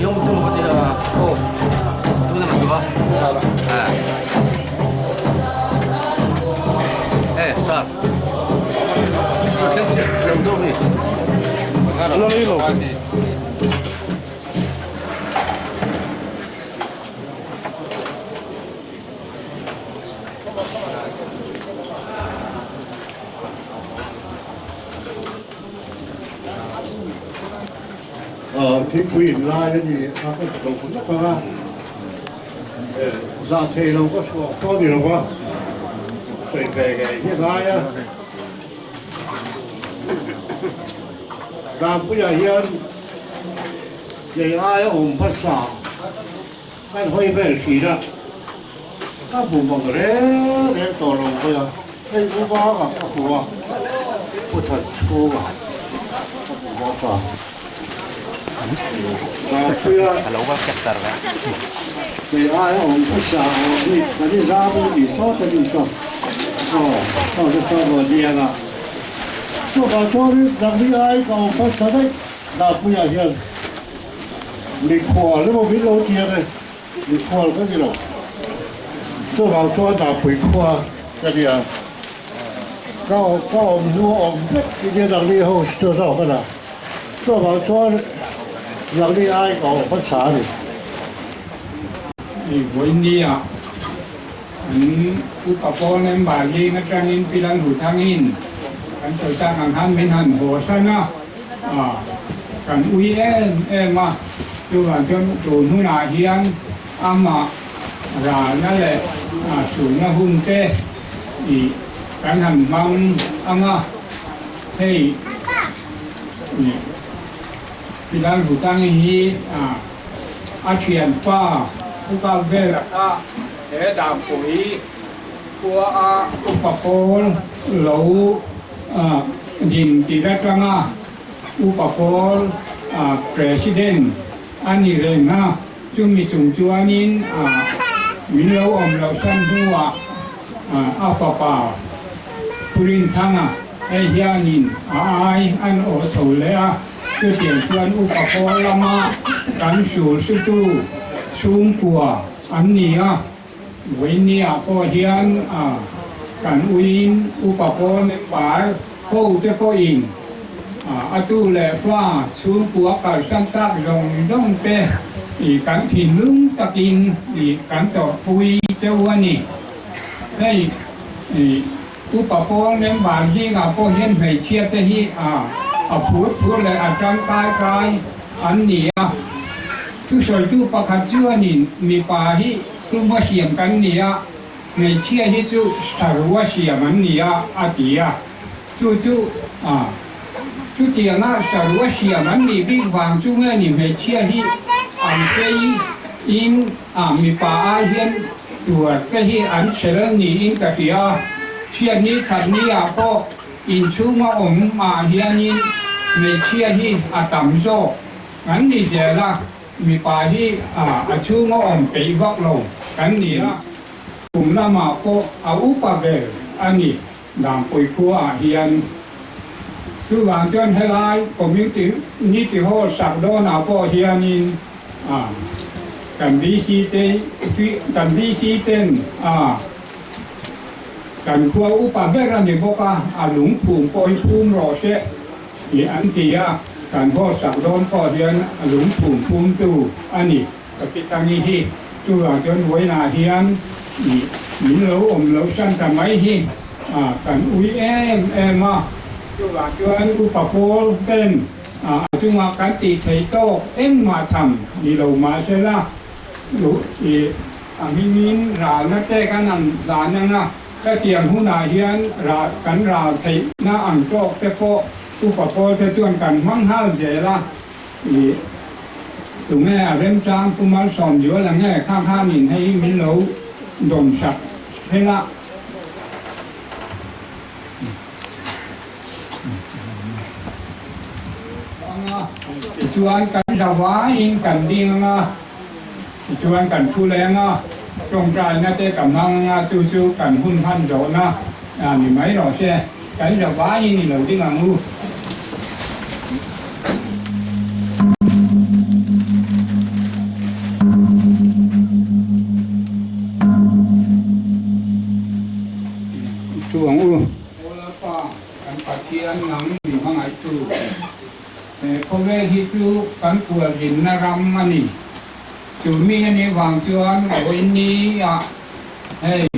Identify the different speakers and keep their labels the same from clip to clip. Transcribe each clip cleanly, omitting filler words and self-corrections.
Speaker 1: 用这么这个哦，都那么说，sao
Speaker 2: đó
Speaker 1: sao? Đừng đâu đi.
Speaker 2: nó đi rồi
Speaker 3: thì quyền ra cái gì nó có đầu cũng rất là ra thế đâu có gì đâu quá phải về cái hiện tại á làm bây giờ hiện để ai ổn phát sản cái hơi về xí đó các vùng bằng cái đấy tổ lòng bây giờ đây cũng có cả các khu à có thật school à có cả
Speaker 1: Kalau gua sekitar kan.
Speaker 3: thì ai ổn phát sản thì cái gì ra cũng bị sót cái gì sót sau cái sau rồi đi à cho bà cho đi làm đi ai cầu phát sản đấy là bây giờ hiện mình khoa nó một biết lâu tiền này mình khoa cái gì đâu cho bà cho là phải khoa cái gì à cao ông nuôi ông biết cái gì làm đi hậu cho sao cái nào cho bà cho làm đi ai cầu phát sản đi
Speaker 4: với đi à u cà phê nem bà đi ngắt trang in pilang hụt thang in kan tôi ta hàng han bên hàn hồ sơn á kan uy em mà chú bạn cho chủ nuôi nà hiền mà raนั่นแหละสูงนะหุ่นเต้กันหันมังmà hey pilang hụt thang in chuyện paผู้กำกับก็เดี๋ยวดามปุ๋ยตัวอุปกรณ์เหลายิงตีแรกนะอุปกรณ์president อันนี้เลยนะจึงมีจุ่มจวนนี้มีเหลาเหลาสั้นหัวอัลฟาปาผู้รินทั้งไอ้เฮียนินอันโอโซเลยจะเปลี่ยนชวนอุปกรณ์ละมาการสูสุดูชุ่มกว่าอันนี้วันนี้ก็เห็นการวิ่งอุปกรณ์ป่าเขาจะก็อินตู้เล็กว่าชุ่มกว่าการสังกัดลงต้องเป็นการถิ่นลุงตะกินการต่อปุยเจ้าวันนี้ได้อุปกรณ์ในบ้านที่ก็เห็นให้เชียร์ที่พูดเลยอาจารย์กายอันนี้ทุกส่วนทุกประการชั่วนี่มีป่าที่กลุ่มเสียงกันเนี่ยในเชี่ยที่จู่สารวัตรเสียมันเนี่ยอาทิตย์จู่เจียงสารวัตรเสียมันนี่บิ๊กวางจู่เงี้ยนี่ในเชี่ยที่อันเซียนมีป่าเห็นตัวที่อันเชลนี่อินกับเสียเชี่ยนี้ทันนี้ก็อินชูมามาเฮียนี่ในเชี่ยที่ต่ำโซ่งั้นนี่เจ้าละมีป่าที่ชูงอมไปวักลงกันนี่ละกลุ่มละมาก็อุปกรณ์อันนี้ดังปุยคัวเฮียนทุกวันจนให้ไล่ผมนิติโหสักโดนก็เฮียนินกันดีชีเต้นกันคัวอุปกรณ์นี่บอกว่าหลงผูกปอยภูมิรอเชะอันที่การพ่อสักโดนพ่อเฮียนหลงผูกภูมิตูอันนี้กับปิตังนี้ที่จู่หลังจนไว้นาเฮียนมีเหลาเหลาสั้นทำไมที่กันอุ้ยมาจู่หลังจนอุปกรณ์เต้นจุงมาการตีไทโต้มาทำนี่เรามาใช่ละมีร้านนั่นแต่กันนั่นร้านนั่นนะแต่เตียงหุ่นเฮียนกันร้านไทยน่าอ่างโจ๊กแต่พออุปกรณ์จะชวนกันมั่งห้าวเจละตรงนี้เริ่มสร้างผู้มาสอนอยู่แล้วไงข้างๆนี่ให้มีเหลาดมสักให้ละชวนกันสวายกันดีชวนกันผู้แรงตรงกลางนั่นแต่กำลังจู่ๆกันหุ่นพันโจนะมีไหมหรอเช่กันสวายนี่เราที่งังรู้ hian nang ni hangai tu khove hi tu kan kua rin na ram ani chu mi ani wang chuan oi ni a hei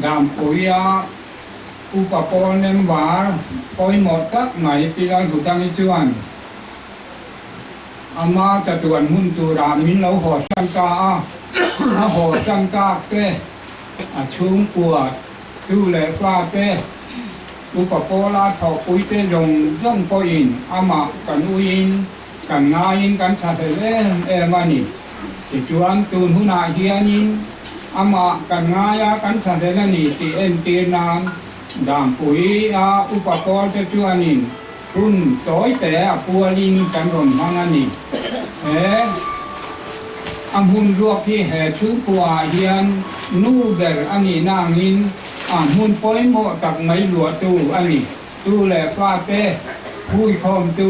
Speaker 4: dam poia upakonem war poi một tak mai pilan hutang i chuan ama chatuan mun tu ra min lo ho sang ka a ho sang ka te a chung kua tu le fa te upakola thọ pui te rong rong po in ama kan uin kan nga in kan tha te le mani ti chuan tun huna hianin ama kan nga ya kan tha te ni ti en ti nan dam pui a upakol te chuanin hun tối te a pualin kan ron hangani hun ruak hi he chu pua hian nu der ani nangin hun poi mo tak mai lua tu ani tu le fa te hui khom tu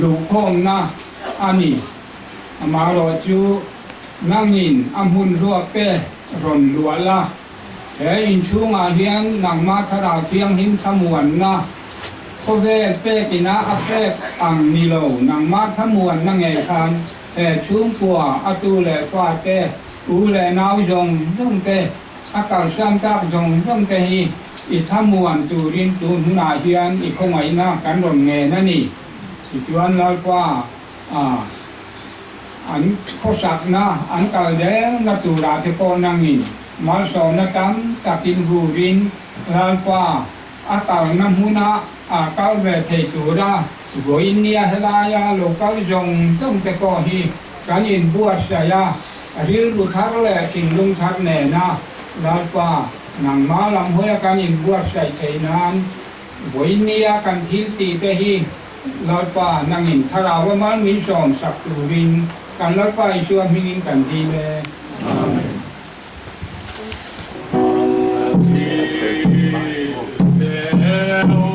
Speaker 4: lu khom na ani ama ro chu nangin hun ruak te ron lua la in chung hian nang ma thara thiang hin thamuan na ko ve pe tina a pe ang ni lo nang ma thamuan na nge khan chung kwa atu le fa te u le nau jong jong te akal sam tak jong jong te hi i thamuan tu rin tu na hian i khomai na kan ron nge na ni i chuan la kwa an khosak na an kal de na tu ra te ko nangin mal so na tam takin hu rin la kwa atal na huna kal ve thei tu ra voi nia hela ya lo kal jong jong te ko hi kan in bua sa ya ril lu thar le king lung thar ne na la kwa nang ma lam hoya kan in bua sai thei nan voi nia kan thil ti te hi la kwa nang in thara wa man min som sak tu rin kan la kwa i chuan hingin kan di le amen
Speaker 5: Alleluia.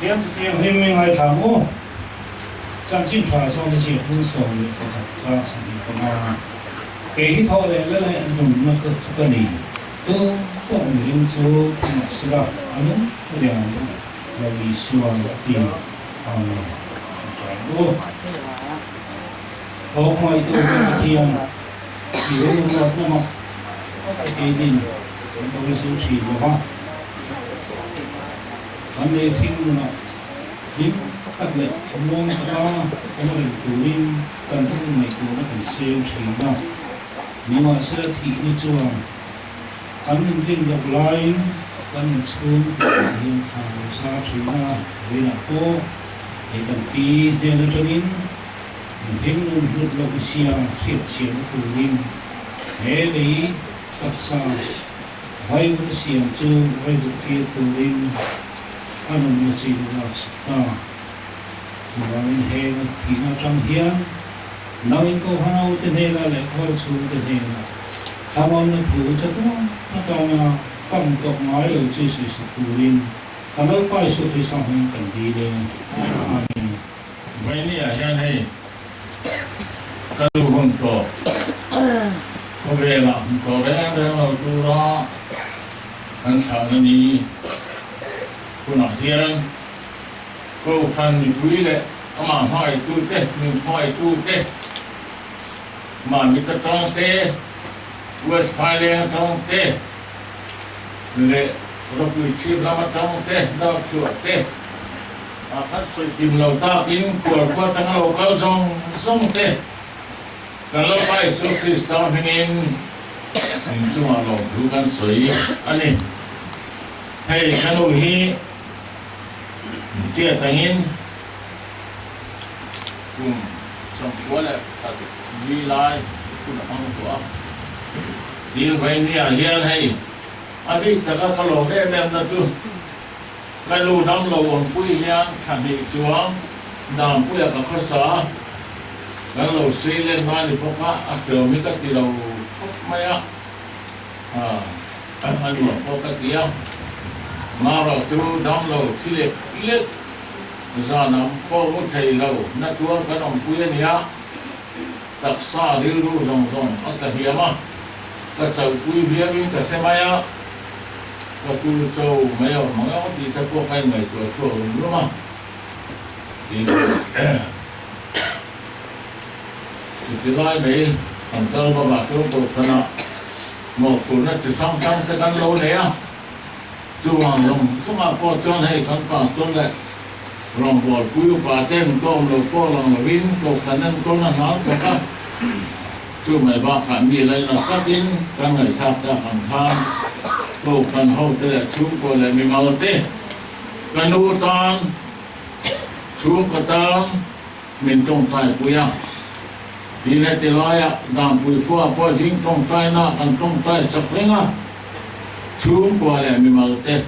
Speaker 2: 天黑没来谈哦，咱进船上的结婚手里头啥什么嘛，给一套来了来弄那个这个里，都放民族嘛是吧？这两个历史上的地转播，我看一个天，有那么给定，我们收起的话。咱们听了，听得了，从我们主领跟美国那个消息嘛，你话是提你做，咱们听得来，咱们村听他沙去那，为了多，一个比那个这边，听我们那个乡贴钱主领，那里特产，为了乡做，为了贴主领。anh mình chỉ là chỉ là mình hay là thì nó trong hiến nói những câu hao tên hay là lại coi chú tên hay là tham ăn nó thử cho nó trong công tục nói là chỉ sự tù linh còn nó quay số thì xong mình cần đi đây
Speaker 5: vậy này hiện nay các lưu hồn tổ có về là tổ đấy là tu đó anh sợ nó đi cô nói thiên cô phần mình quý lệ mà hỏi tu tết mình hỏi tu tết mà mình ta trong tết West Highland trong tết lệ rồi quý chim làm trong tết đó chùa tết các sự tìm lầu ta kín của qua tăng lầu cao sông tết cần lâu bài số Christ hình in chung là lầu thứ căn suy anh em hay cái nồi hi chia tangin xong quá là đi lại cũng là không có đi về nhà riêng hay đi tất cả các lỗ đấy em là chú cái lô đâm lô còn quý nha khẳng định chúa đàm quý là có xã cái lô xây lên mai thì có cả trường mấy các tỷ đầu mấy á anh bảo có các kia mà rồi chú đóng lầu khi liệt ra nằm có một thầy lầu nát tua cái dòng quyên nhá đặc xa đi ru dòng ở cả hiểm á cả chầu quy viếng với cả xe máy á cả tu châu mấy ở mấy ở thì ta có cái người tuổi thua đúng không thì chỉ nói đấy còn cơ mà bà tôi một phần nào một cuốn nó chỉ trong cái căn lô này á chú hoàng lòng số mà có cho này con còn cho lại lòng bỏ quý bà tên con đầu có lòng vin có khả năng con là nói cho các chú mày ba khả gì đây là các tin các người khác đã hàng than cô phần hậu tới là chú cô lại mình mau tê cái nô tan chú cái tan mình trong tay quý à đi lại tới lại à đang quý phua bao dính trong tay na ăn trong tay sập lên à chú qua lại mình mau tê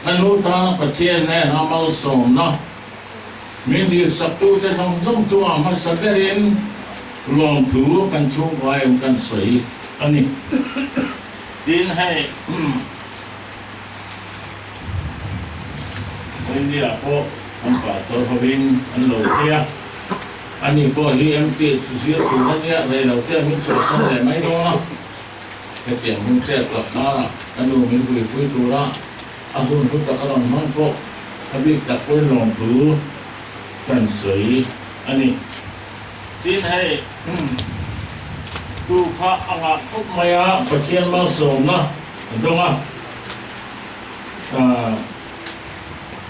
Speaker 5: anh lô ta bắt tiền này nó mau sồn nó mình đi sắp tu tới trong chùa mà sắp đến lòng thú căn chú qua em căn suy anh đi tin hay anh đi à cô anh phải cho họ bên anh lầu kia anh đi coi đi em tiền suy từ nó nhẹ đây đầu tiên mình sửa sang lại mấy đó cái tiền mình sẽ gặp nó anh đồ mình vừa quý tu đó anh luôn cũng tập cái lòng cô anh biết tập cái lòng thú cần suy anh đi tin hay tu khá ăn ạ khúc mày á phải thiên bao sồn đó đúng không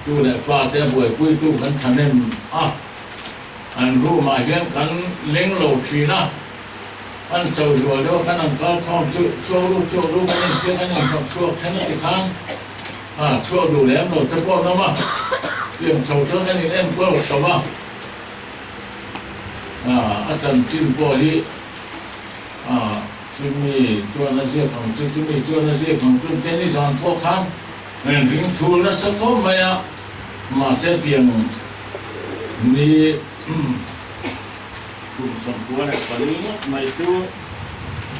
Speaker 5: tu lại pha tới buổi cuối tu vẫn thành nên anh ru mà hiện cắn lính lầu thủy đó anh chầu rồi đó cái anh cao không chua cái anh kia cái anh không chua thế này thì khang chua đủ lém rồi tới bao đó mà điểm chầu cho cái này em bao chầu mà anh chân chim bò đi chúng mình chua nó riêng còn chúng mình chua nó riêng còn chúng trên đi dọn bao khang nên những thu nó sẽ có mày mà sẽ tiền đi cũng sống qua lại phải đi mày chú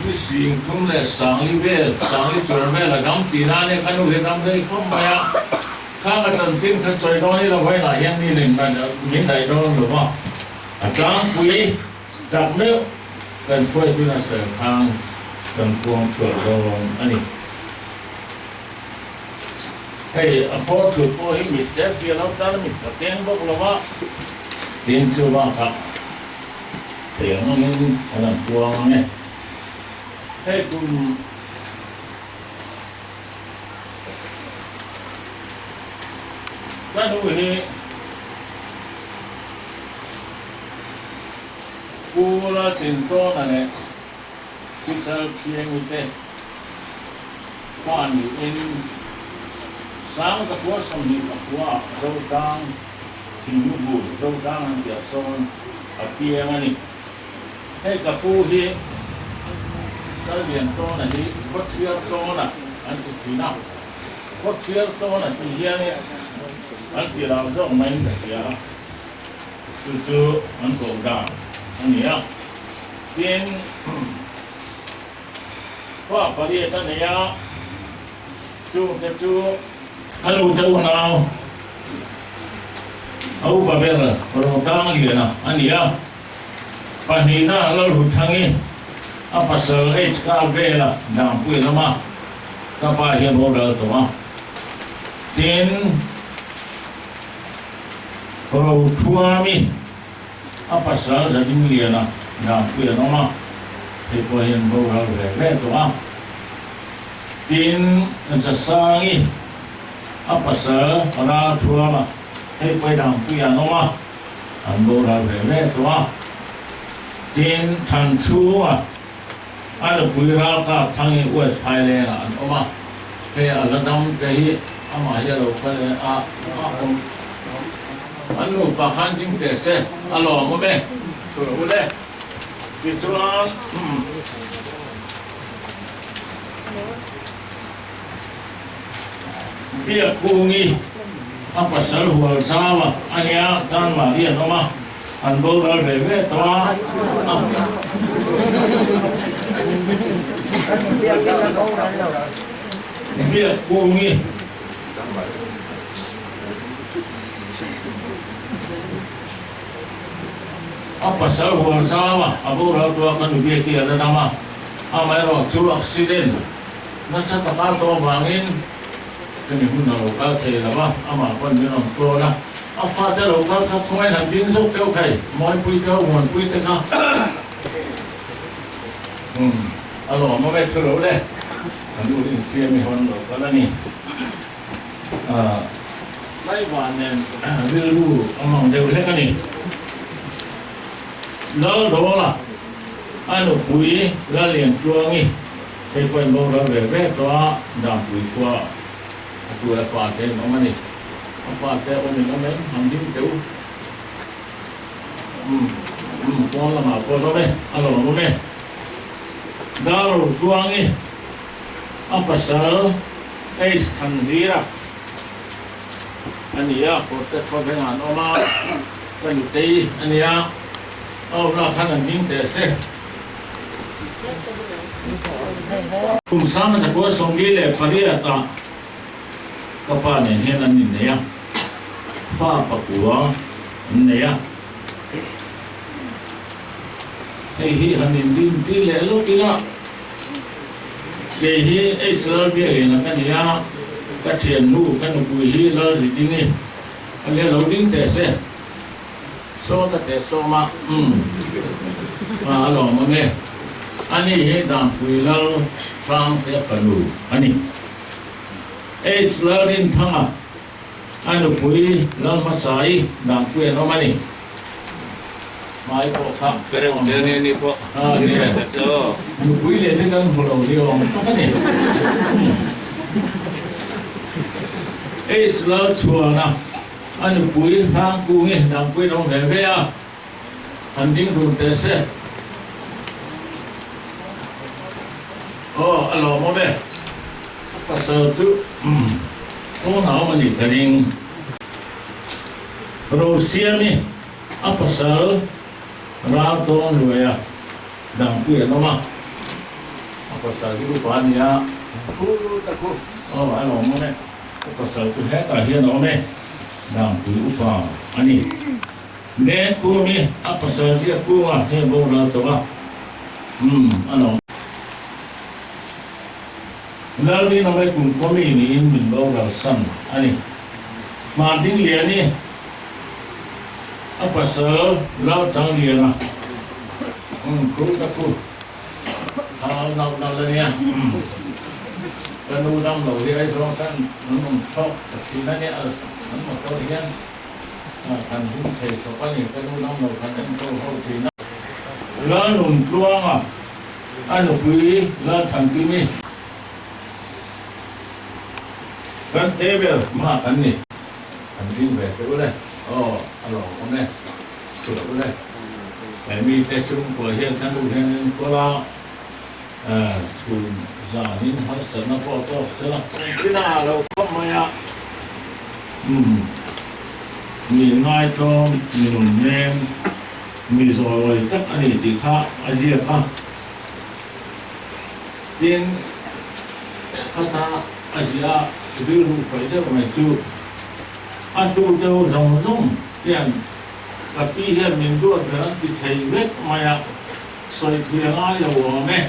Speaker 5: cái gì cũng là sáng đi về chuẩn về là đóng tiền này cái nụ hiện đóng đây không mày ข้าจันทร์สิ้นข้าสวยน้อยเราไว้หลายอย่างนี่หนึ่งมันมีไหนโดนหรือว่าอาจารย์ปุยจับนิ้วกันช่วยด้วยนะเสริมทางกันพวงช่วยลงอันนี้ให้พอช่วยพอให้มิดเจ็บเสียแล้วตอนมิดก็เตียงบอกเราว่าเตียงชัวร์ครับเตียงมันกันพวงเนี่ยให้คุณก็ดูนี่กูละถึงต้นนั่นแหละกูจะเพียงอุเตฟันอยู่อินสามตะกัวสมิตะกัวเจ้าตังทิ้งบุญเจ้าตังอันเดียร์โซนอาเพียงอันนี้ให้กับผู้ที่จะเรียนต้นนั่นที่ก็เชื่อต้นน่ะอันที่ที่น่ะก็เชื่อต้นน่ะที่เฮียเนี่ย อันที่เราส่งมาเนี่ยจู่ๆมันส่งได้อันนี้เป็นว่าปริยัติเนี่ยจู่ฮัลโหลเจ้าเราเอาไปเป็นเราตั้งอยู่นะอันนี้ปัญหาเราหลุดทางนี้apa sel HKV lah dah pui lama kapal yang modal tu tin kalau suami apa sel jadi mulia lah dah pui lama depo yang modal berapa tu tin sesangi apa sel orang tua lah depo dah pui lama modal berapa tu tin tansu ada puira ka tangi West Thailand oma he aladam tehi ama ya lo kale anu pahan ding tese alo mo be ule kituan biar kungi apa saluhal sama ania tan maria oma anbol dal bebe toa biar kungi apa saluhal sama abu ral tua kan biar kia ada nama amero cu aksiden nasa takal to bangin kami hunna lokal thei lama ama kon binom flora apa te lokal ka khoi nan bin sok teu khai moi pui teu mon pui te kha alo mo be thuro le anu rin sia mi hon lo kala ni lai wan nen bilu among deu le kani lo do la anu pui la lian tuangi te poi mo la ve ve to da pui kwa tu la fa te no mani fa te o ni no men ham dim teu ko la ma ko no me alo no me Daru tuangi apa sal tanhira ania porte dengan oma penutei ania Allah kanan ning tese kumsana takwa songgile pariata kapane henan niya fa pakua niya hi hanin din tile lo kila hi Israel bia na kania ka thian nu kan ku hi la ji dingi ale lo ding te se so ta te so ma lo ma me ani he dam ku la sang te fanu ani Israel din thanga anu pui la masai dam ku no mani mai po kham
Speaker 1: kere ni po
Speaker 5: ni
Speaker 1: so
Speaker 5: pui le te kan holo dio to kani Israel chua na anu pui phang ku nge dam pui dong ve ve a handing ru te se alo mo be pasal tu na ma ni kaning Rusia ni apa sal Raton luaya dan kuya nama apa sahaja lupa ni ya aku ano mo ne pasal tu heta hian ome dang pui upa ani ne ku mi apa saja ku ah he bo na to ba ano lalni na mai kun komi ni in min bo ra san ani ma ding lian ni apa sel lao chang lian na ku ta ku nào là nè cái nu năm đầu thì ai cho cái nó chọc thì nó nè nó một câu thì anh thành cũng thầy có bao nhiêu cái nu năm đầu thành anh câu hậu thì nó lớn nụn luôn à anh được quý lớn thành kim mi cái thế bây giờ mà anh nè thành đi về chỗ đây alo hôm nay chỗ đây mẹ mi tết chung của hiện thành đủ hiện có la chun za nin har sana po to sala kina lo ko maya mi ngai to mi nun nem mi rồi tất anh chỉ khác Asia ka tin kata Asia tu lu phải được mà chu tu đâu rong rong tiền tapi hiện mình đua nữa thì thầy biết maya soi thuyền ai rồi nè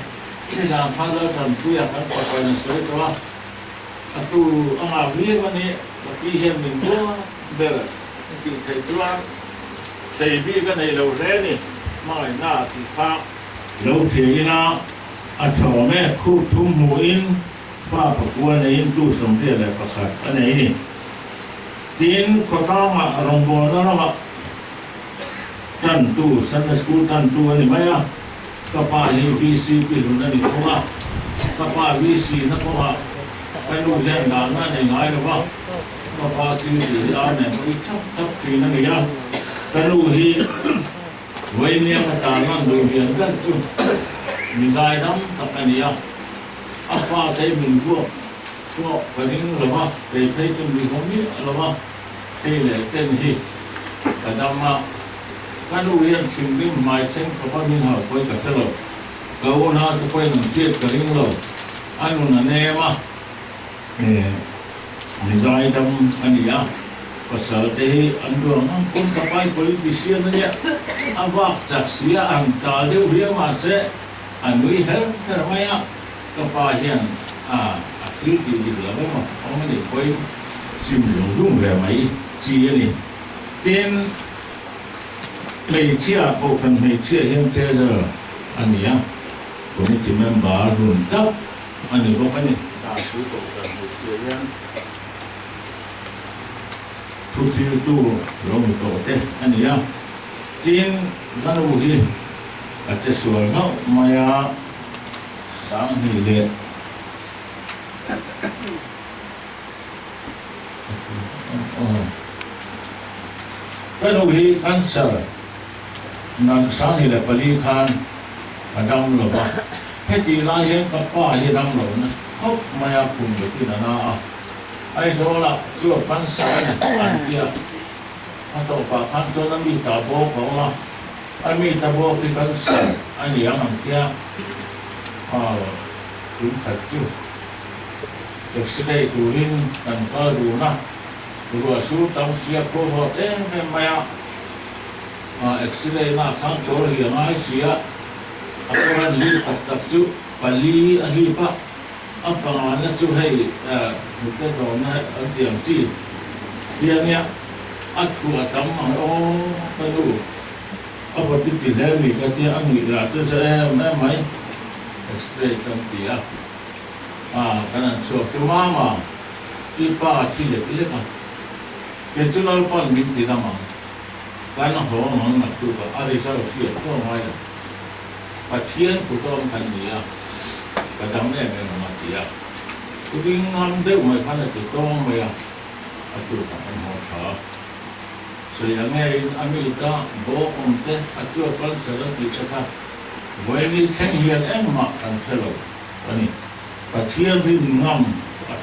Speaker 5: bây giờ phát ra thành quy hoạch các hoạt động sới cho tu ông nào biết vấn đề là khi hiện mình mua về là thì thầy cho thầy biết cái này đầu thế này mai na thì khác đầu thì na thọ mẹ khu thum muin pha bạc quan này in tu sắm thế là bạc khát anh này nè tin có tao mà rong bò đó mà chân tu Sunday school chân tu anh này mấy kapa hi VC pilun na ni ko kapa VC na ko ai lu len da na ni ngai lo ba kapa ti ni a ne ko chap ti na ni ya ka lu hi wei ne ma ta na lu hian kan chu mi zai dam ta ka ni ya a fa te min ko pa ning lo ba te pe chu mi ko mi lo ba te le chen hi ka dam ma cái nuôi riêng thuyền đi mai sinh có bao nhiêu hậu quay cả thế rồi câu na tôi quay làm tiết cả những rồi anh muốn anh em à mình dạy tâm anh gì à có sợ thế anh đường anh cũng có bài politician đó nhé anh vác chặt xía anh ta đều riêng mà sẽ anh nuôi hết thế là mấy à có bài hiện thứ gì là mấy mà không có để quay xin dùng về mấy chi này tiền mấy chia bộ phận mấy chia hiện thế giờ anh nhá committee member run tap anh có cái này ta chú bộ phận mấy chia hiện thu phí tu rồi mình có thế anh nhá tin cái nào gì ở trên suối nó maya sáng thì lệ cái nào gì cancer nan sáng thì là bali khan đâm lỗ ba hết thì lai hết các pa hết đâm lỗ nó khóc maya cùng với cái na ai số là chưa ban sáng anh kia anh tổ bà khan cho nó bị tao bố không là anh bị tao bố cái ban sáng anh nhớ hàng kia đúng thật chứ được sự đây tụi linh cần có đủ na rồi số tâm siết cô họ em maya X-ray na khang to hi ngai sia akoran hi tak chu pali a hi pa apanga na chu hei mutte do na an tiang chi biang ya athu atam ma o panu apa ti le mi ka ti ang mi la chu sa mai X-ray tam ti kana chu tu mama ipa chi le ka ke chu lal pan mi ti na ma cái nó hồ nó mặt tụ cả ai sao thiệt có ngoài rồi và thiên của tôi thành gì à và đám này mình mặt gì à tôi đi ngang đấy mà phải là tụi tôi mày à tụi cả anh họ thở rồi anh nghe anh ấy ta bố ông thế chưa có sự đó thì ta với đi khen hiền em mặc anh phải rồi và thiên đi ngang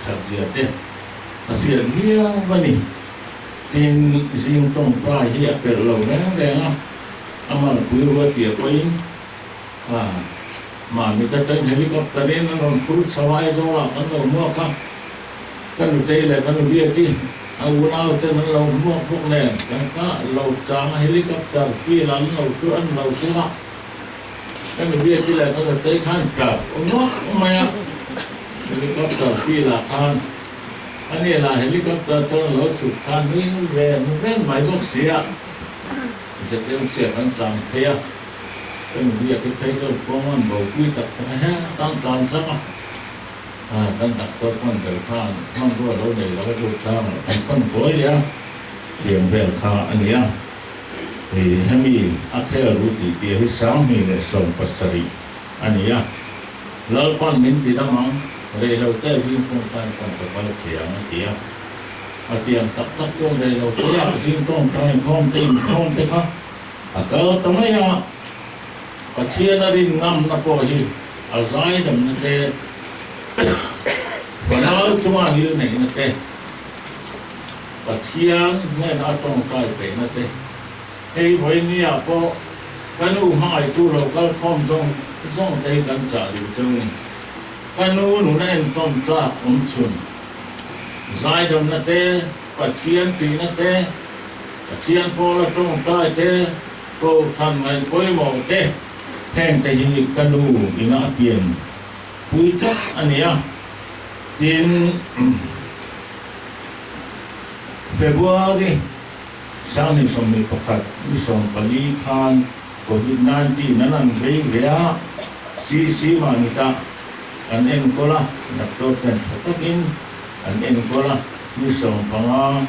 Speaker 5: thật gì thế và thiên hiền vậy tin riêng trong bài hiện về lầu đấy á, mà quý vị tiệp quên mà người ta trên helicopter đến nó còn cút sao ai cho là nó mua không, kan te le kan bia ki au na te man lo mo ko ne kan ka lo chang helicopter fi lan lo tu an lo tu na kan bia ki le kan te khan ka no ma ya helicopter fi la khan ani la helicopter to lo chu khan ni ve mai bok sia sẽ tem sia kan chang pe ya kan bia ki pe to ko man bo ki tak ha tan tan sa kan tak tốt con bèo kha không có đâu để nó được sao mà con cối đấy tiền bèo kha anh ấy thì hem mi akhir ruti dia hisam mi le som pasari anh ấy lal con min di damang re lo te jin con kepala kiang dia atiang tak cho re lo dia jin con không te kha akal tamaya pathian rin ngam na po hi azai dam na te và nó chúng ta như này nó thế và thiên nghe nó trong cái bể nó thế hay với nhà po cái nu hai tu lâu cái phong trong đây gần trả được chung cái nu nên trong ta cũng chung giải đồng nó thế và thiên thì nó thế và thiên po là trong cái thế po phần mình quay màu thế hèn tại vì cái nu thì nó tiền quý thấp anh ấy tin February sang ni som ni pakat ni som pali khan COVID-19 nanan rei rea si ma ni ta an en kola doctor ten takin an en kola ni som panga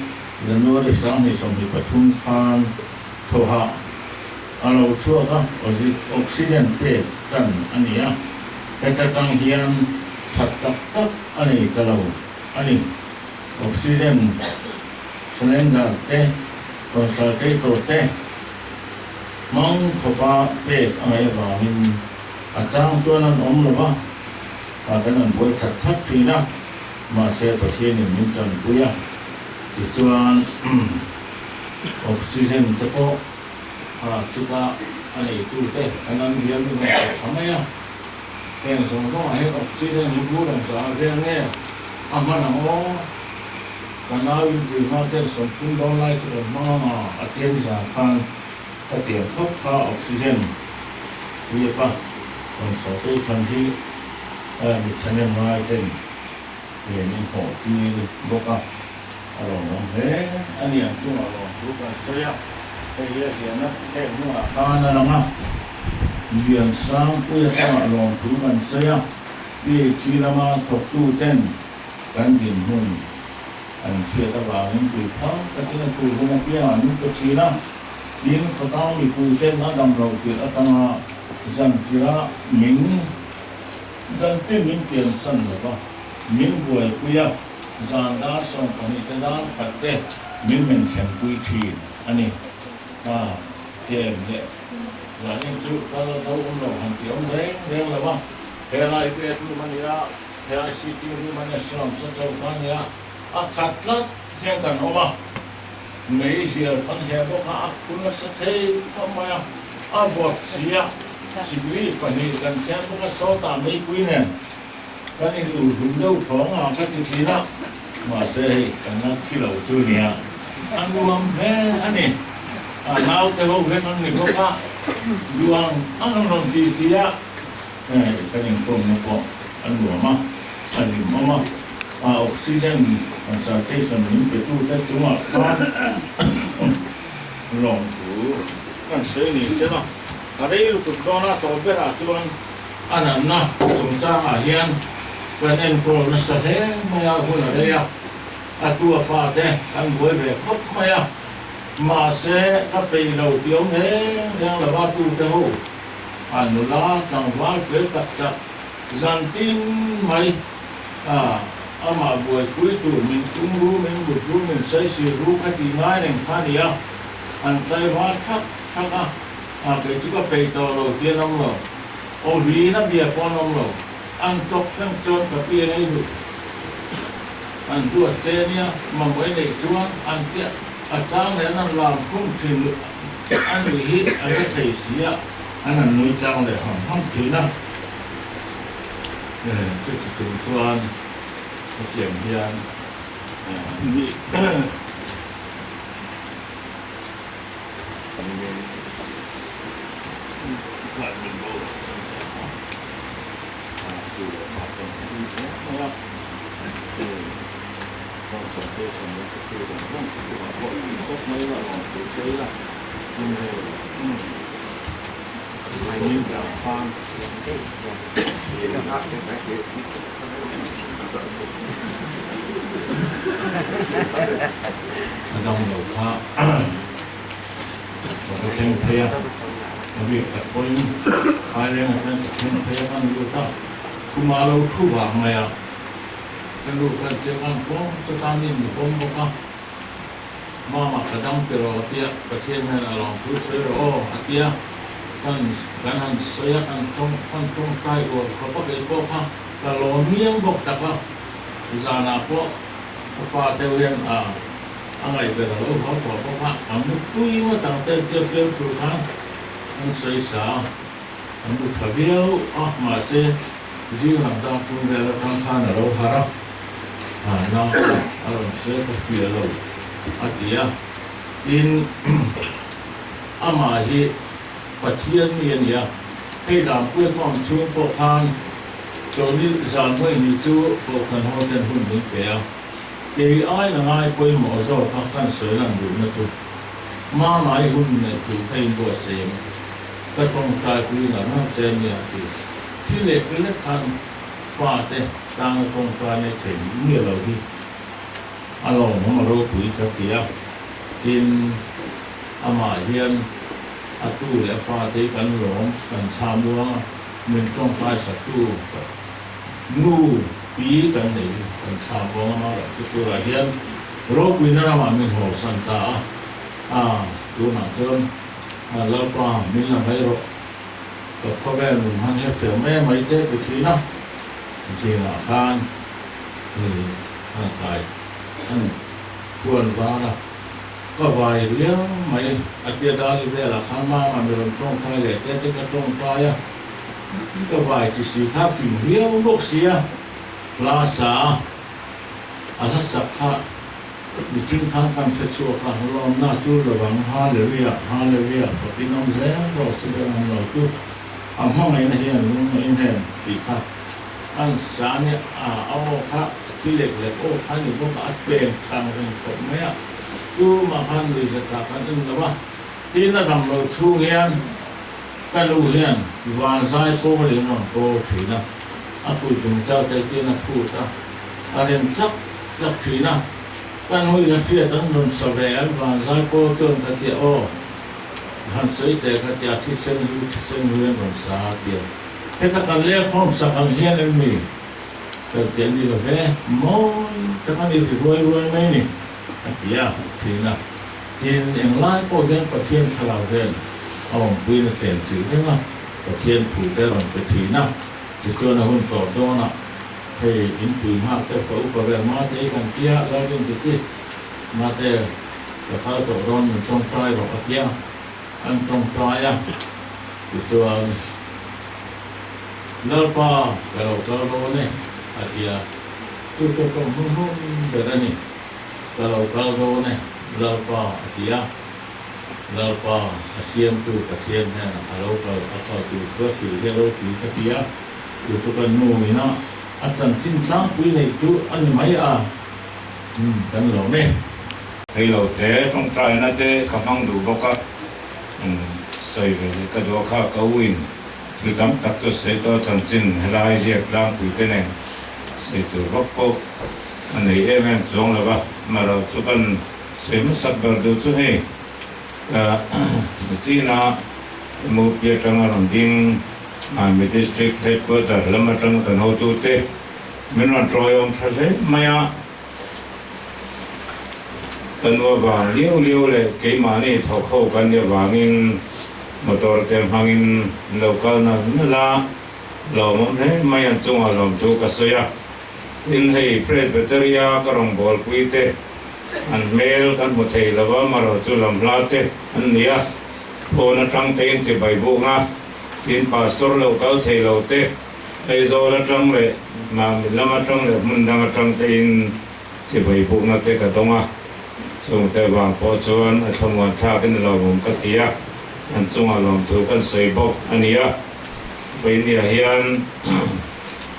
Speaker 5: January sang ni som ni pathum khan thoha alo chua ka oxygen pe tan ania eta tang hian thật tak ani kalau ani oxygen cylinder te concentrator te mong khopa pe ai ba hin achang chuan om lova ka kan boi that phi na ma se pathian ni min chan puya ti chuan oxygen te po chuka ani tu te anan hian ni thamaya yang semua ayat oksigen hiburan sahaja ni, aman oh, karena itu macam sempurna dolai tu mana atian sahaja, atian khap oksigen, iya pa, konsultasi cantik, misalnya mana itu, ini hobi buka, orang ani itu orang buka saya, dia nak nak kawan orang yang sang punya sama long turunan saya di Cilama Toktu ten kan dinhun an siapa bangin tuipang ketika turun dia anu ke Cina din ketang di Puten adam rautir atanga zanjira ming zanti ming tian san apa ming buai puya zanda song kanitadang kate ming men khem pui thi ani kem le là những chú đó đâu cũng đâu hàng triệu đấy đeo là bao thế này cái thứ mà nhá thế này xí tiêu như mà nhá xong sâu cái nhá cắt lát theo cần ông à mấy giờ con heo có cũng là sẽ thấy không mà vọt xía xí quý phải đi gần chén có số tạm mấy quý này cái này đủ đúng đâu phóng các cái gì đó mà sẽ cần nó thi lậu chưa nhỉ ăn uống thế anh này nào cái hôm hết ăn này có juang anong nong dia kanyang kong mo ano mama oxygen saturation ni betul tak cuma long tu kan seni cina ada ilu kudona tobera tuan anak na cungca ahian kan ko nasahe maya guna dia atua fate kan boleh bekop maya mà sẽ các bên đầu tiếng thế đang là ba tu thế hồ anh là thằng ván phế tập tập dàn tin mày mà buổi cuối tuần mình cũng rú mình buổi cuối mình sẽ sử rú cái gì ngay này khá nhiều anh tay ván khắc cái chỉ có bày tỏ đầu tiên ông rồi ô vì nó bịa con ông rồi anh chọc thằng chọn cái bia này được anh đuổi xe nhá mà mới để chúa anh tiện trang này anh làm không thì anh bị hít anh cái thầy xí anh nuôi trang để không thì nó chỉ toàn cái chuyện hiền Đông đầu pha cái chân phê vì các con hai đứa này chân phê ăn được đó cũng mà lâu thu vàng này à cái lúc cái chơi ăn bông cho ta nhìn được bông bông à mà cái đông từ rồi tiệt cái thiên này là lòng thứ sấy rồi tiệt kan han saya kan tong kai go ko cái ko kha ka lo miếng bok ta kha zana po pa te wen angai be lo ho po kha amu tui ma tang te fel tu kha an sai sa amu thabiao ma se ji nam da pun be la kha na ro hara na se ko fi lo atia in ama hiประเทศนี้เนี่ยให้ดามเพื่อความช่วยปกครองจนนี้จานไม่มีจู่ปกครองเขาเป็นหุ่นเป็นเปียเดี๋ยวไอ้ง่ายไปหมอสอบพักกันเสือนั่งดูนะจู่มาหลายหุ่นเนี่ยถูกให้บัวเสียมก็ต้องกลายเป็นหน้าเจนเนี่ยสิที่เล็กเล็กทันฟาดเตะต่างตรงกลางในเฉยเมื่อเราที่อารมณ์ของเราปุ๋ยกระเทียกินอามาเฮียนตู้และฟ้าที่กันหลงกันชามัวมันจ้องใต้สัตว์ตู้งูปีกันนี่กันชามัวมาแล้วที่ตัวเรียนโรควินารามันหัวสันตาดูหนังจนแล้วก็มีหลังไปรบก็เขาแม่หนุ่มฮันเนี่ยเสือแม่ไม่เจ๊ไปทีนะทีละคานนี่ร่างกายนั่นควรว่านะก็วายเลี้ยงไม่อาเจียดาลิเวล่ะข้างมามันเป็นตรงไฟเลยแต่จะกระตรงไฟก็วายที่สีข้าฝีเลี้ยงลูกเสียลาสาอันนั้นสักข้าดิจึงทางการเชื่อข้าลมหน้าจูระวังฮาเลเวียฝติน้องแซ่เราเสียงเราจูห้องไหนนะเฮียลุงเอ็นแทนปีข้าอันสาเนี่ยเอาข้าที่เล็กโอ้ข้าอยู่พวกอัดเปลงทางเป็นผมไหมกูมาพันดิสตากันนึงนะว่าที่นั่นทำเราชูเงี้ยกันรู้เงี้ยวันสายโป้เลยน้องโป้ถือนะกูจงเจ้าใจที่นักพูดอะไรจักถือนะกันหุ่ยนักเที่ยวทั้งนนสเวลวันสายโป้จนกันเที่ยวหันสวยแต่กันที่ที่เส้นเรื่องวันสาเดียวให้ตะกันเลี้ยงความสักกันเฮียนมีแต่เดี๋ยวนี้เราแค่มองตะกันนี่ถือรวยไหมนี่ยาทีนะทีอย่างไรก็ยังประเทศคาราเดนเอาปืนเจนถือใช่ไหมประเทศถูกแต่หลังไปทีนะจะชวนหุ่นต่อโดนให้อินปืนมากแต่เขาประเวณมาได้กันเที่ยแล้วยังติดมาแต่เขาต่อโดนมันจงปลายหรอกเที่ยอันจงปลายจะชวนแล้วป้าเราโดนเนี่ยเที่ยทุกคนหุ่นแบบนี้ kalau ni lalpa dia lalpa asiam tu kasian kan kalau apa tu bersi hero tu dia tu kan nu ina acan cinta kui nei tu an mai kan lo ne
Speaker 6: hay lo thế trong trai na te kamang du boka sai ve ka do kha ka win tu tam tak to se to chan chin helai ziak lang kui te ne sai tu bokko anh ấy em giống là ba mà rồi chú cần sẽ mất sắp bờ được chú hay chỉ là một việc trong làm điên mà mình district headquarter làm ở trong cái hồ tu tê mình làm trôi ông sao thế mày cần vào liêu lại cái mà này thọ khâu cần để vào in motor tem hangin local na là lo mong thế mày ăn chung ở lòng tu cái số in hay presbyteria karong bol kuite an mail kan mo thei lawa maro chu lam late an nia phone atang te in se bai bu nga tin pastor local thei lote ei zo la tang le ma lama tang le mun dang tang te in chỉ bởi phụ nó tê cả đông à chung tê vàng po chuan thông quan tha cái lò bụng cái tia anh chung à lòng thu cái sợi bốc anh nhá bây giờ hiện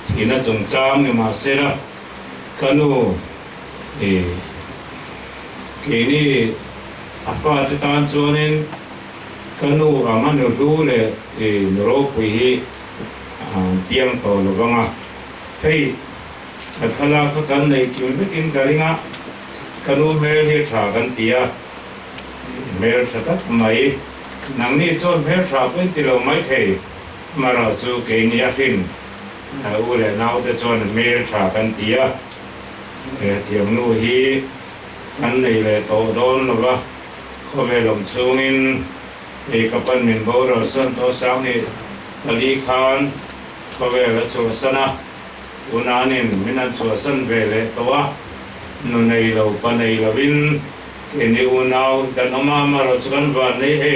Speaker 6: thì nó trồng trang nhưng mà sẽ đó cái nu thì cái này apa tu tan chuanin cái nu mà nó lu le thì nó quỳ biang to lo banga hey athala ka kan nei ki me in garinga kanu mel he tha kan tia mel tha mai nang ni chon mel tha pen ti lo mai thei mara chu ke ni akin u le nau te chon mel tha kan tia tiang nu hi kan nei le to don lo ba kho ve lom chungin e kapan min bo ro san to sang ni ali khan kho ve la chu sana unanin minan chu san ve le to wa nu nei lo pa nei lo win ke ni unau dan ama ma ro chuan van nei he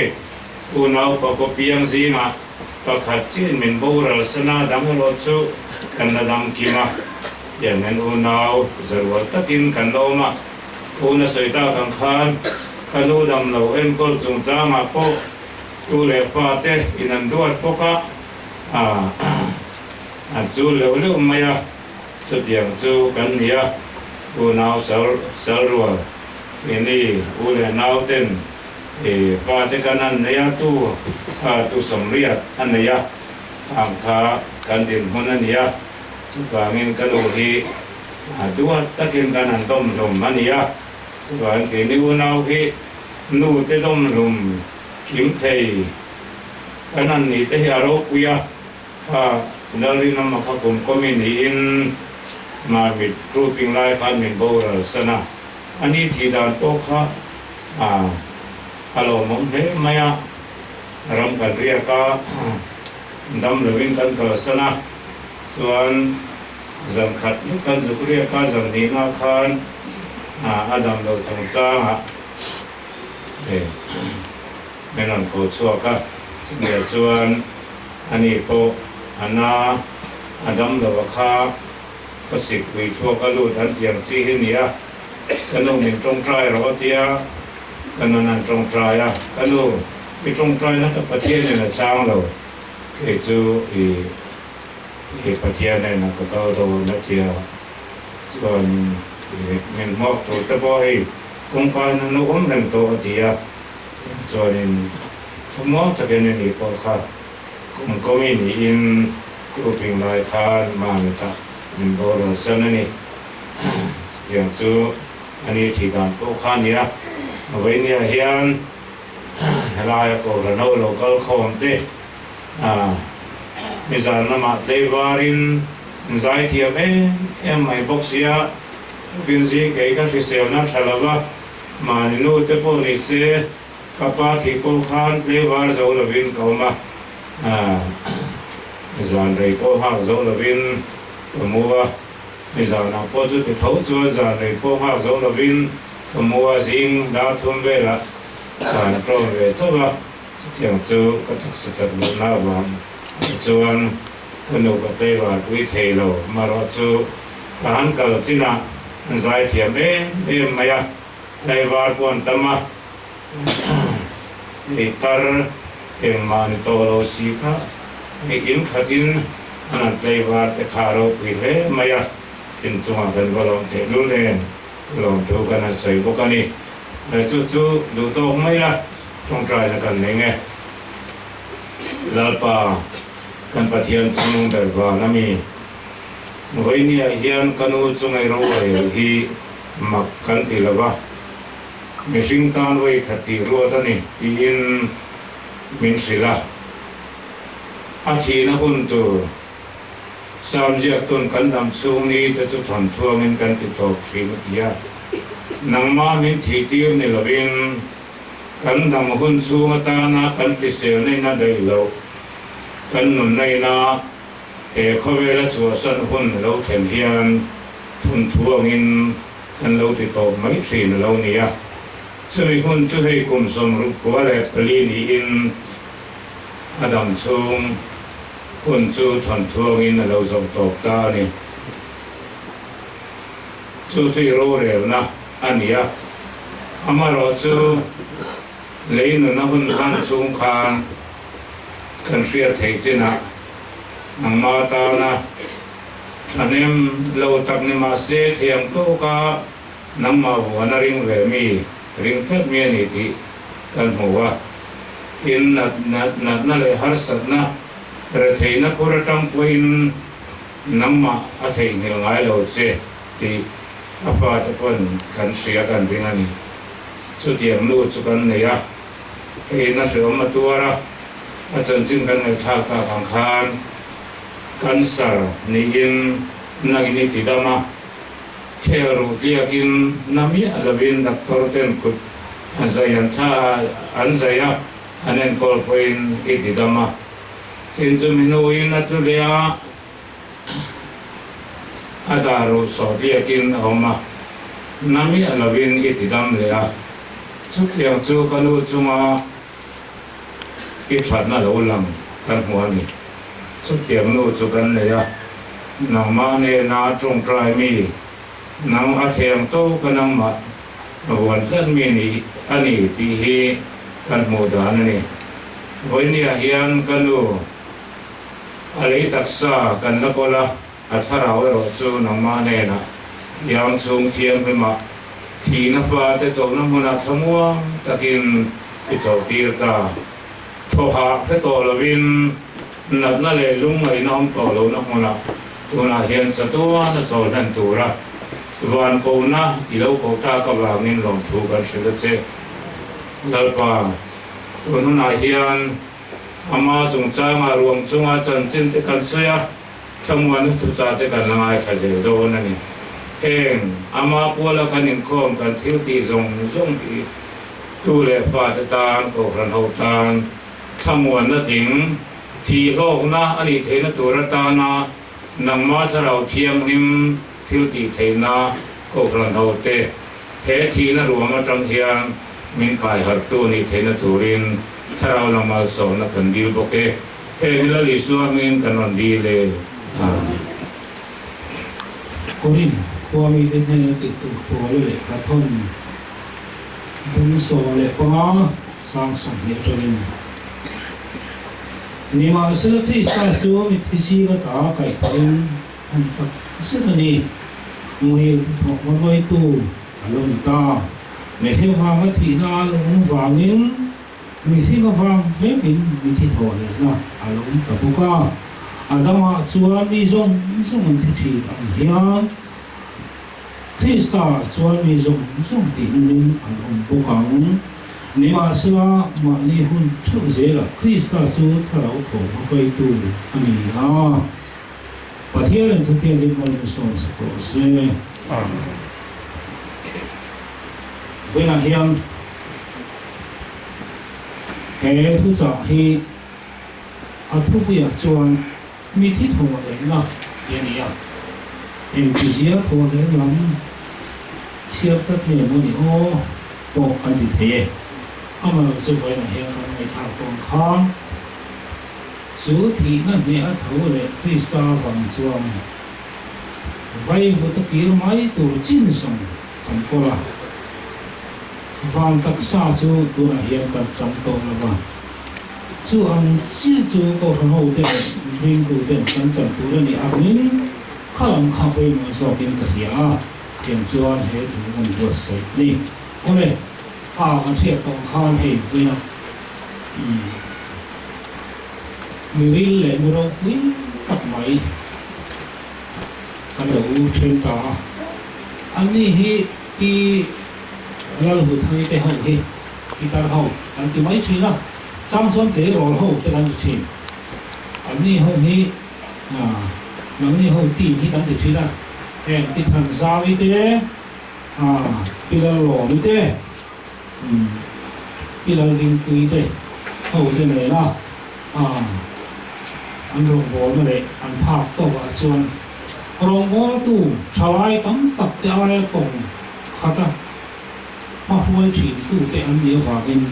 Speaker 6: unau pa ko piang zinga pa khat chin min bo ro sana dam ro chu kan na dam ki ma yang en unau zarwat takin kan lo ma una soita kan khan kanu dam lo en kol chung changa po tu le pa te inan duat poka chu lo lo maya chu tiang chu kan nia u nau sal ruwa ini u le nau ten pa te kanan nia tu tu somriat an nia khang kha kan din hunan nia chu ka ngin kanu hi duat takin kanan tom rom mania chu an ke ni u nau hi nu te dom rum kim thei kanan ni te haro kuya ha nari nam kha kum komi ni in ma mit grouping lai khan min bo ra sana ani thi dan to kha alo mom he maya ram kan ria ka dam lewin kan ka sana suan zam khat ni kan zukriya ka zam ni na khan adam lo thong cha ha menon ko chua ka ne chuan ani po ana adam lo kha phasik wi thua ka lu dan tiang chi hi nia kanu min trong trai ro tia kanu nan trong trai a kanu mi trong trai na ka pathian ne la chang lo ke chu i pathian ne na ka ka do na tia chuan min mo to ta bo hi kung ka na no om rang to tia chuanin mo ta ke ni po kha kung ko mi ni in grouping lai khan ma mi ta min bo ro san ni yang chu ani thi dan ko khan nia với nia hian lai ko ra no local khom te mi zan na ma te varin zai thiam em mai boxia bin ji ke ka fi se na thalava ma ni no te po ni se kapa thi po khan te var zo lo bin ko ma zan rei po ha zo lo bin ko mua mi zan na po chu te thau chu zan rei po ha zo lo bin ko mua zing da thum ve la na tro ve chu ba tiang chu ka thak sa tak lo na wa chuan kanu ka te wa pui thei lo ma ro chu ka han kal china zai thiam maya thai war pon tama tar man to lo si kha in khatin an thai war te kharo pui le maya in chunga ben bolong te lu len lom thu kana sei bokani le chu lu to mai la trong trai la kan ne nge lalpa kan pathian chunung der wa nami với nia hian kanu chungai ro hi mak kan ti lawa mi sing tan wei khati ro ta ni in min sila a thi na hun tu sam je ton kan dam chung ni te chu thon thuang in kan ti tok thri ma tia nang ma min thi tir ni lovin kan dam hun chu ta na kan ti se nei na dei lo kan nun nei na kho ve la chu san hun lo them hian thun thuang in kan lo ti to mai thin lo nia chui hun chu hei kum som ru ko le pali ni in adam chung hun chu thon thuang in lo zong tok ta ni chú tùy rô rèo na anh ý ama rồi chú lấy nữa nó hôn văn xuống khan cần phiền thấy chứ na nang ma ta na anh em lâu tập nên mà sẽ thiam tô cả nang ma hoa na ring về mi ring thất miên này thì cần hoa in na le har sat na rồi thấy na cô ra trong quên nang ma à thấy nhiều ngày lâu chứ thì apa tu pun kan sia kan dengan ni so dia lu cukan ne ya na so ma tuara a chen chin kan ne tha ka kan khan kan sar ni in na ni ti dama theru dia kin nami alawin doctor ten kut azayan tha anzaya anen kol poin ti dama tin chu minu in atulea adaru so dia kin oma nami alawin itidam lea chuk yang chu kanu chunga ki thatna lo lang kan huani chuk yang nu chu kan lea nang ma ne na chung trai mi nang a theng to kanang ma wan tlan mi ni ani ti hi kan mu dan ni voinia hian kanu alei taksa kan nakola atharau ero chu nangma ne na yang chung thiam hema thi na fa te chaw na huna thamua takin ki chaw tir ta tho ha phe to lovin nat na le lung mai nom to lo na huna tuna hian cha to na chaw nan tura van ko na i lo ko ta ka wa ngin long thu kan shela che lalpa tununa hian ama chung cha ma ruang chunga chan chin te kan suya kamuan tu cate kan langai khaje do na ni heng ama pola kan in khom kan thil ti zong ti tu le pa tan ko ran ho tan kamuan na ding thi ho na ani the na tu ra ta na nang ma tharau thiam nim thil ti the na ko ran ho te he thi na ruang atang hian min kai har tu ni the na turin tharau na ma so na kan dil boke he hila li suamin kanon di le
Speaker 2: Korin, kuami din na ti tu pole le kathon bun so le pa sang sang ne torin ni ma sel thi sa chu mi thi si ga ta kai torin an ta se ni muhil tho mo noi tu alon ta me he wa ma thi na lo wa ngin mi thi ga wa ve mi thi tho le na alon ta bu ka adama chuan mi zong an thi an hian Krista chuan mi zong ti nin an bukang ni ma sila ma ni hun thu zela Krista chu tharau tho ma pai tu ani ha pathian an thu te lim mal so ko se vela hian he thu cha hi a thu ya chuan mi thi tho le na yani ya em chỉ chia tho le lam chia ta ne mo ni o po kan ti the ama se foi na he kan mai tha tong khan su thi na me a tho le Krista van chuan vai vu ta ki mai tu chin song kan ko la van tak sa chu tu na hian kan cham to la ba chu an chi chu ko han ho te ring tu te kan cham tu la ni a min khalam kha pe ma so kin ta hia ken chuan he chu mon do se ni ole a kan thia tong khan he vi na mi ri le mu ro ni tak mai kan lo thêm ta anh ni hi i lal hu thai te ho hi i tar ho kan ti mai thi na sang son te ro ho te kan thi anh ni ho hi nang ni ho ti hi kan ti thi na en ti than za vi te pi la lo vi te pi la ding kui te ho te ne na anh rong bo na le an phak to wa chuan rong bo tu thalai tam tak te ai tong khata ma huai thin tu te an ni wa in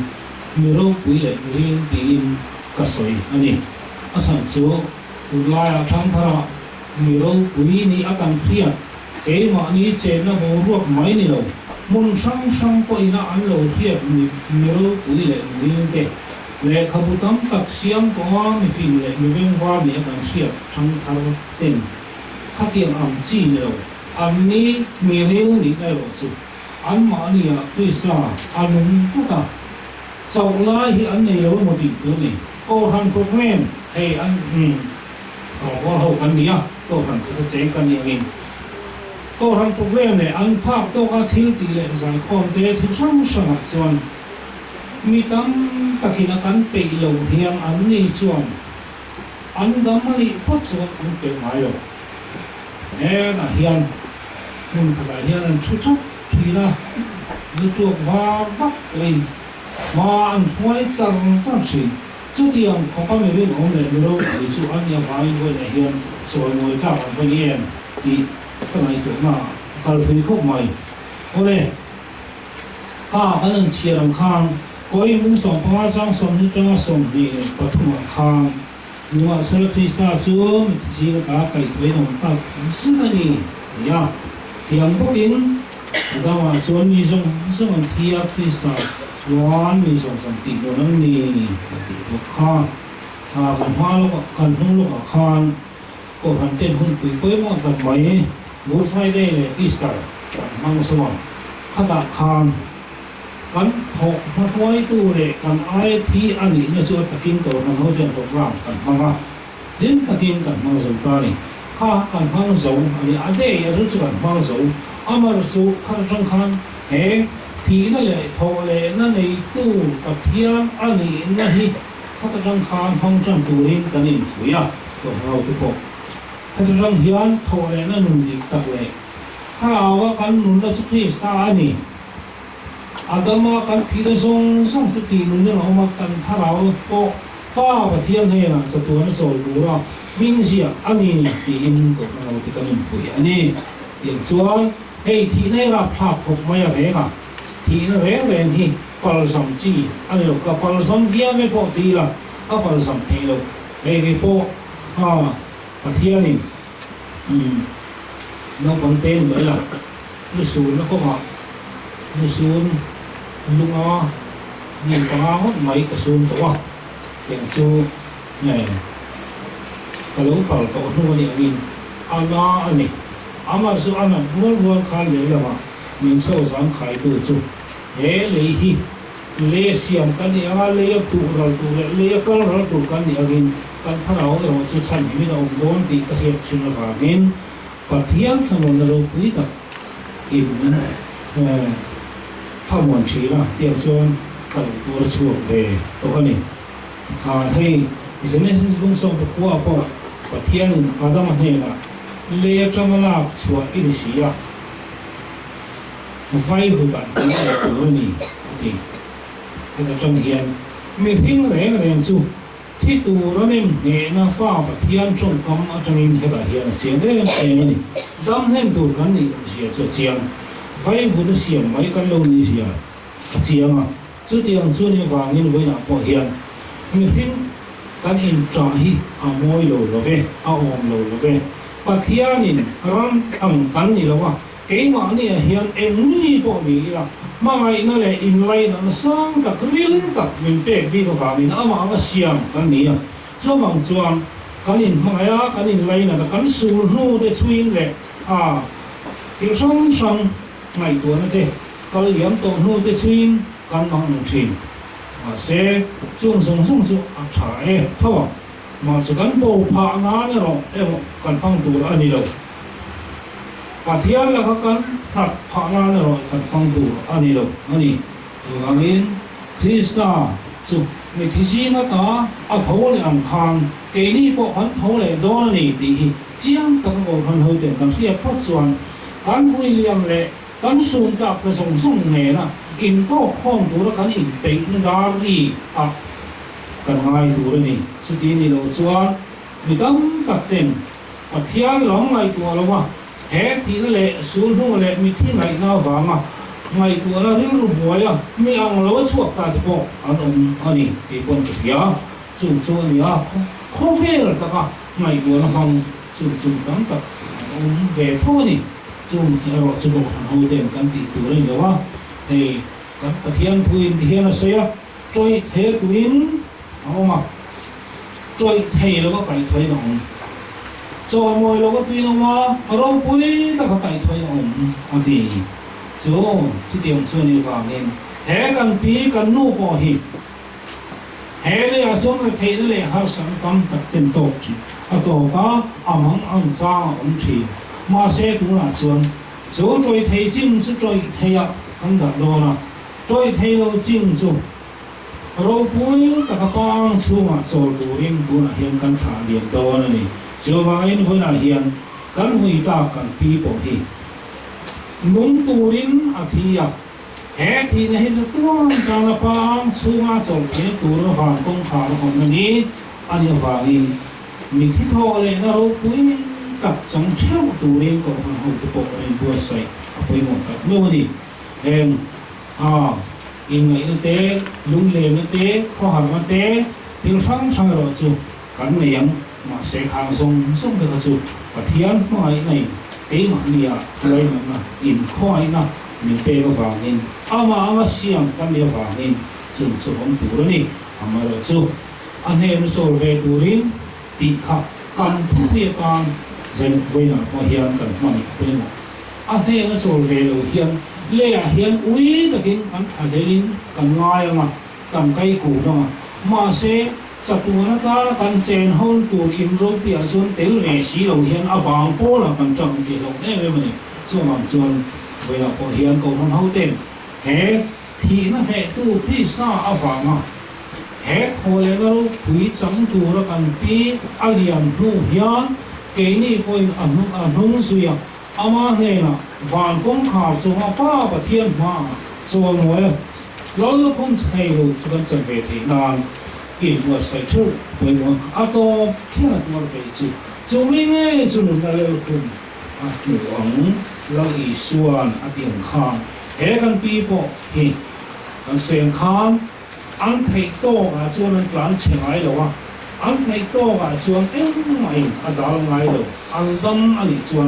Speaker 2: mi ro pui le mi ring ti in ka soi ani asan chu tu la thang thara mi ro pui ni akan phia cái mà ní chế nó hồ ruột máy này đâu muốn sang sang coi nó ăn lâu thiệt nhiều quý lệ nhiều thế lệ khâu tắm tập xiêm có mình phim lệ mình bên vào mình đang xiêm trong thao tiền khắc tiền ăn chi này đâu ăn ní nhiều ní này rồi chứ ăn mà ní à tuy sao ăn cũng tốt à sau lại thì ăn này đâu một tỷ nữa này cô thằng program hay ăn có hậu cần gì à cô thằng cái chế cần gì nghìn cô thằng program này ăn pháp tôi có thiếu tỷ lệ giải con thế thì không sang học chọn mi tâm ta khi nó cắn bị lâu hiền ăn đi chọn ăn đấm mà đi phát chọn ăn bị mãi rồi thế là hiền mình phải hiền ăn chút chút thì là nó chuột và bắt lên mà ăn khoai chẳng chẳng gì trước tiên không có người bên ông này đâu để chịu ăn nhiều phải với lại hiền rồi ngồi chào ăn với hiền thì cái này chỗ mà cần phải khóc mày ok cái này chia làm khang coi muốn sống phá trang sống như trang sống đi bắt thùng khang nhưng mà sau khi ta chưa chỉ là cái thuế nó ta rất là đi ya thì anh có đến ta mà chuẩn bị dùng anh thiệp thì sao chuẩn bị dùng tỷ đồ năng đi tỷ đồ khang cần hoa lúc cần hung lúc khang có hành tên hung quỷ quế mà cần mấy Good Friday là Easter mang số khát đã khang cần học mà nói tu lệ cần ai thì anh ấy như chưa ta kinh cầu năng hỗ trợ program cần mang ra đến ta kinh cần mang dấu ta này khá cần mang dấu anh ấy ở đây ở rất cần mang dấu ama dấu khá trong khang hè thì nó lại thọ lệ nó này tu tập thiam anh ấy nó hi khá trong khang phong trong tu riêng cần in phủi à của họ cái bộ khá trong hiền thọ lệ nó nung đi tập lệ khá áo cần nung nó chút đi xa anh ấy Adama kan tidak song tu timun yang orang kan tharau po pa pathian he na satuan sol bura mingsia ani ti in ko na ti kan fui ani yang chuan hei thi nei ra phap phop mai re ka thi na re len hi pal sam chi ani lo ka pal sam via me po ti la a pal sam te lo hei ke po ha pathian ni no kon ten mai la ni su na ko ma ni sun lúc đó nhìn có hốt mấy cái xuân tổ hiện chu này cái lỗ bảo tổ nuôi địa mình ăn đó anh này mà số ăn là muốn khai lấy là mà mình sâu sáng khai từ chu thế lấy hi lấy xiêm cái này lấy tụ rồi lấy cái rồi tụ cái này mình cái thằng nào rồi chú chăn thì mình đâu muốn thì cái hiệp chuyện là phải mình và thiam thằng mình đâu quý tập im nữaถ้ามันชี้ละเดี๋ยวชวนกันตัวช่วยเวตัวนี้ให้ดิฉันเนี่ยบุญส่งไปกว่าพอประเทศนึงอาดามเนี่ยละเลี้ยจังละช่วยอินเดียไฟฟุกันตัวนี้ที่ให้จังเฮียนมีทิ้งแรงจู่ที่ตัวเราเนี่ยเห็นนะฟ้าประเทศจงกำอาจารย์ให้ประเทศเชียงได้ยังไงนี่ดำเห็นตัวกันนี่เสียเชียงvay vốn xiêm mấy cái lâu như gì à chiang à trước tiên chưa đi vàng nhưng với nào bảo hiền mình thấy cái in trả hi môi lâu là về ôm lâu là về và thiên in ram cái gì là cái mà này hiền em như bảo mình là mai nó lại in lại nó sang cả cái liên tập mình bé đi cái vàng mình mà cái xiêm cái gì à cho bằng chuan cái in mai cái in lại là cái sùn nu để chuyên lệ thì sang ngày tuổi nó thế, kalau liam tổ nuôi cái chuyên căn bằng một thìn, sẽ chung trái thôi, mà chỉ cần bổ phá ná nữa rồi, em căn bằng tuổi anh đi đâu, và thiên là các căn thật phá ná nữa rồi, căn bằng tuổi anh đi đâu, anh đi, rồi anh in, Krista, chụp mấy thứ gì nó ta, thấu lại ăn khang, cái này bộ hắn thấu lại đó này thì chiang tất cả hắn hơi tiền căn thiệp phát chuẩn, căn vui liam lệกันสูงกับกระทรวงส่งเนี่ยนะอินโต้ข้องตัวกันอินเตนดารีกันง่ายตัวนี่สุดที่นี่เราชวนมีตั้งตัดเต็มเที่ยวหลงไงตัวเราว่าแห่ที่นั่นแหละสูงนู่นแหละมีที่ไหนน่าฟังไงตัวเราเรื่องรูปหัวไม่เอาเราช่วยตาที่พออันนี้ที่ปนกับยาจุ่มเนี่ยคอฟฟี่ตะกะไงตัวเราฟังจุ่มตั้งตัดเวทนี่ chung thì ở chỗ thằng hậu tiền căn tỷ tuổi này đó thì các thiên thuin thì hiện là sao trôi thế tuyến không mà trôi thầy nó có cái thuế nó cho mồi nó có tuyến nó mà rau bưởi ta có cái thuế nó anh thì chỗ chỉ tiền cho nhiều vàng nên thế cần phí cần nô bỏ hi thế này ở chỗ này thầy nó lại har sản phẩm tập tiền tổ chỉ ở tổ có hăng cha chỉ mà sẽ cũng là chỗ trôi thầy chính是trôi thầy à không đặt đồ nào trôi thầy lo chính chỗ rau bưởi ta có bang chú mà chỗ đủ riêng đủ là hiện căn thả điện đồ này chỗ vàng với là hiện căn với ta cần phí bỏ hi nung tu rin athia he thi ne he tuang kana pang chunga chol the tur van kong khar hom ni ani wangi mi thi tho le na ro pui tak chang theu tu rin ko han ho tu po ren bua sai apoi mo ta no ni en in ngai te lung le ne te kho har ma te thil sang sang ro chu kan ne yang ma se khang song song ka chu pathian mai nei cái mà nia lấy mà in khói na mình bê cái vàng in ama xiêm cái nia vàng in chừng chừng ông chủ đó nè ama rồi chú anh em số về chủ rin tị khắp căn thu hiệp căn dân với nó có hiền cần mạnh với nó anh em số về rồi hiền lẽ hiền uy là cái căn thà thế rin căn ngay mà căn cây củ đó mà sẽ sắp tu nó ta cần chèn hôn tu im rồi bây giờ tel về xí đầu hiền bang po là cần trồng thì đầu thế vậy mình cho bằng chuan vậy là có hiền cầu nó hậu tên hè thì nó hệ tu phi sa vàng mà hè hồi nó quý trắng tu nó cần pi alian nu hiền cái này coi ảnh hưởng suy à ama này là vàng công khảo cho họ ba và thiên mà cho mọi lâu không thấy được cho cần trở về thì nan in was sai thu với một ato khi là tôi về chú chúng mình nghe chú mình là lâu cùng ông lâu ý xuân tiếng khan hệ căn pi bộ thì căn sen khan anh thấy to cả chú mình plan chuyện ai đâu à anh thấy to cả chú em mày đào ngay đâu anh đâm anh chú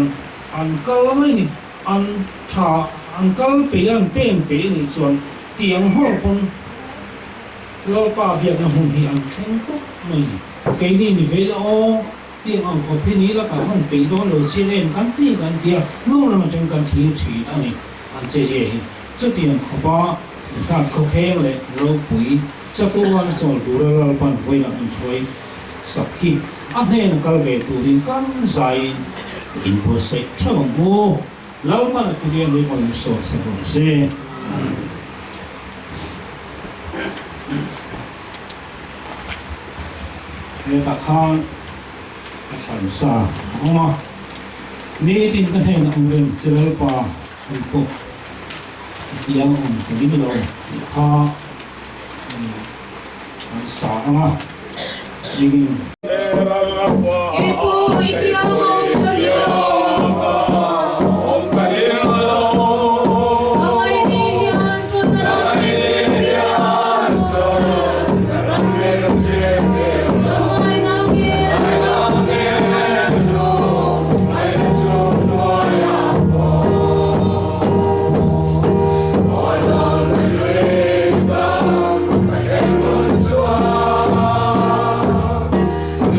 Speaker 2: anh câu mấy nè anh thà anh câu bị anh bên nè chú tiếng hô con lo pa việc là hùng hiền khen tốt mình cái này thì phải lo tiếng ông có phíaนี้แล้วก็phong bị đó rồi chia lên căn tí căn kia lúc nào mà trong căn thiếu chỉ anh chế chế trước tiên họ ba các có khen lại rồi quý cho tôi ăn rồi đủ là bàn với là mình phải sắp khi anh này là cái về tụ đến căn dài in bữa sẽ theo bằng vô lâu mà là cái điện với còn sổ sẽ còn xe người ta khăn sản xa không mà nếu tin cái này là ông bên sẽ lấy qua ông phụ thì ông phải đi đâu ha sản xa không à nhưng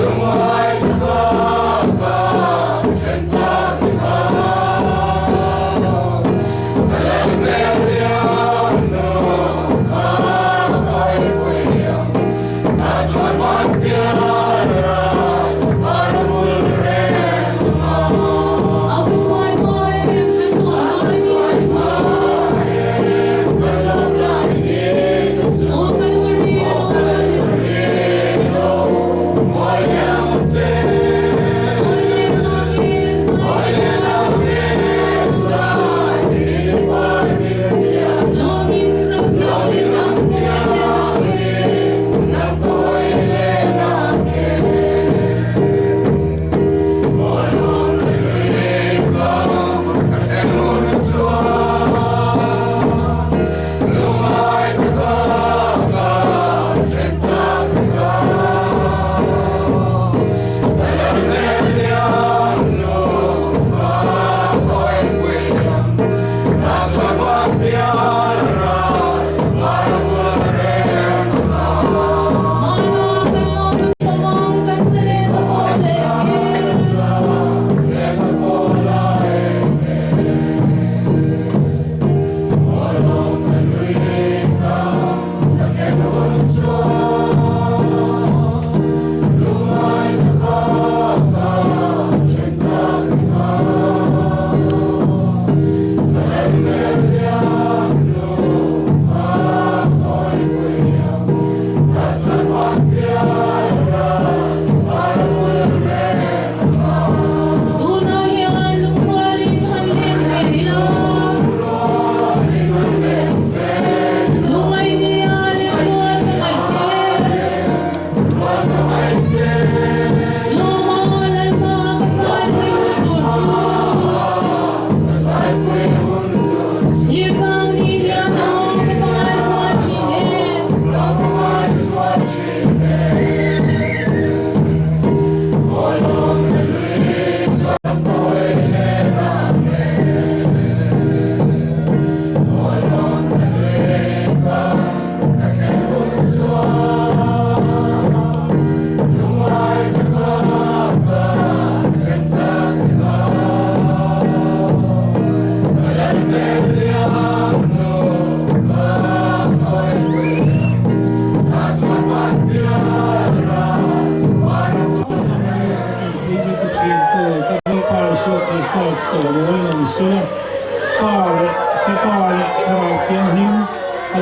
Speaker 7: You're my God.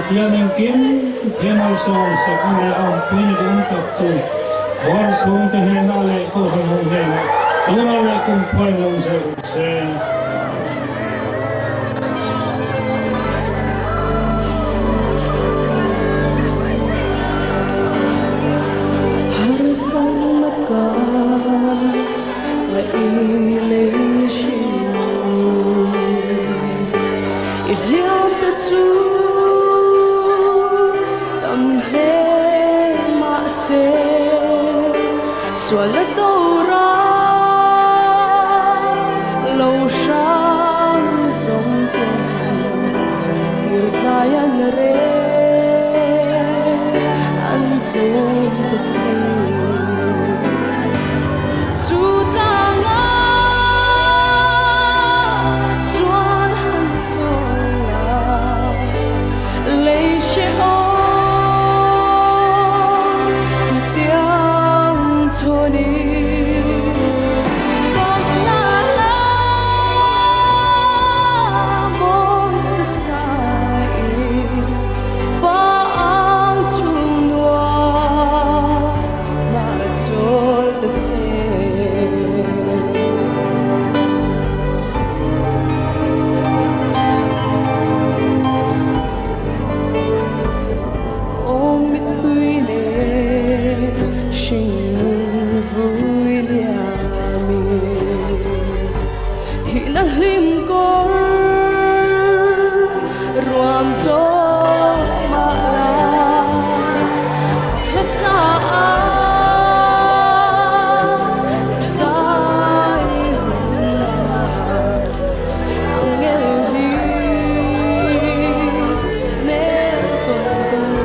Speaker 2: thiên anh kiếm thêm ao sầu sẽ không lẽ ông quý cũng tập trung bỏ xuống cho nên nó lại cô không hùng này tôi nó lại cùng quay lòng sẽ
Speaker 7: xóa lỡ đâu ra lâu sáng dòng tiền kia dài anh rê anh thương ta xin dù ta ngã choan hẳn choan là lấy sẽ thôi đi vắng là mỗi chút sai ba ang chung noa mà trôi ta ôm mít tuy nè vui liami thì nó lim cor ruam gió mà la hết xa dài ang nghe đi mẹ con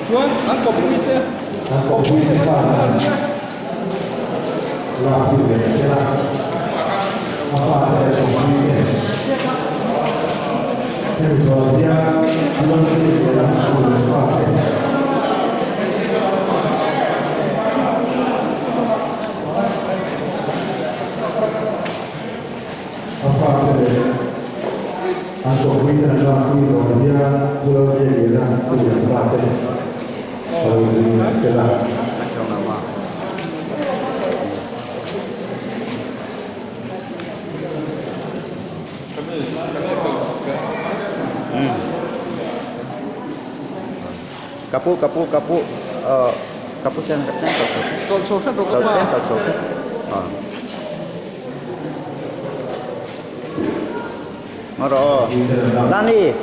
Speaker 1: Tuan, angkop kita.
Speaker 3: Angkop kita. Lagu dia apa ada ini? Yang dia belum dia apa? Apa ada? Angkop kita lagu dia belum dia apa? Setelah
Speaker 8: kapu sen katnya
Speaker 1: Kau sofa berapa?
Speaker 8: kau sofa maro lani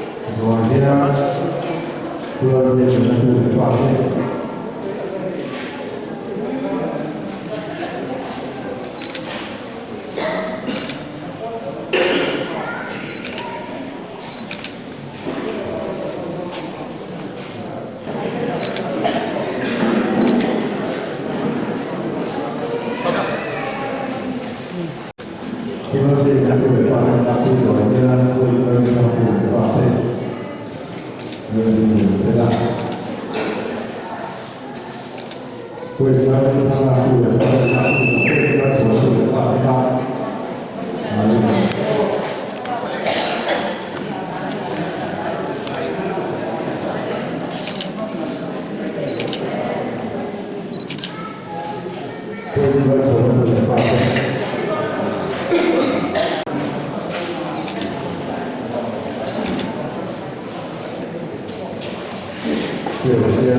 Speaker 3: 有些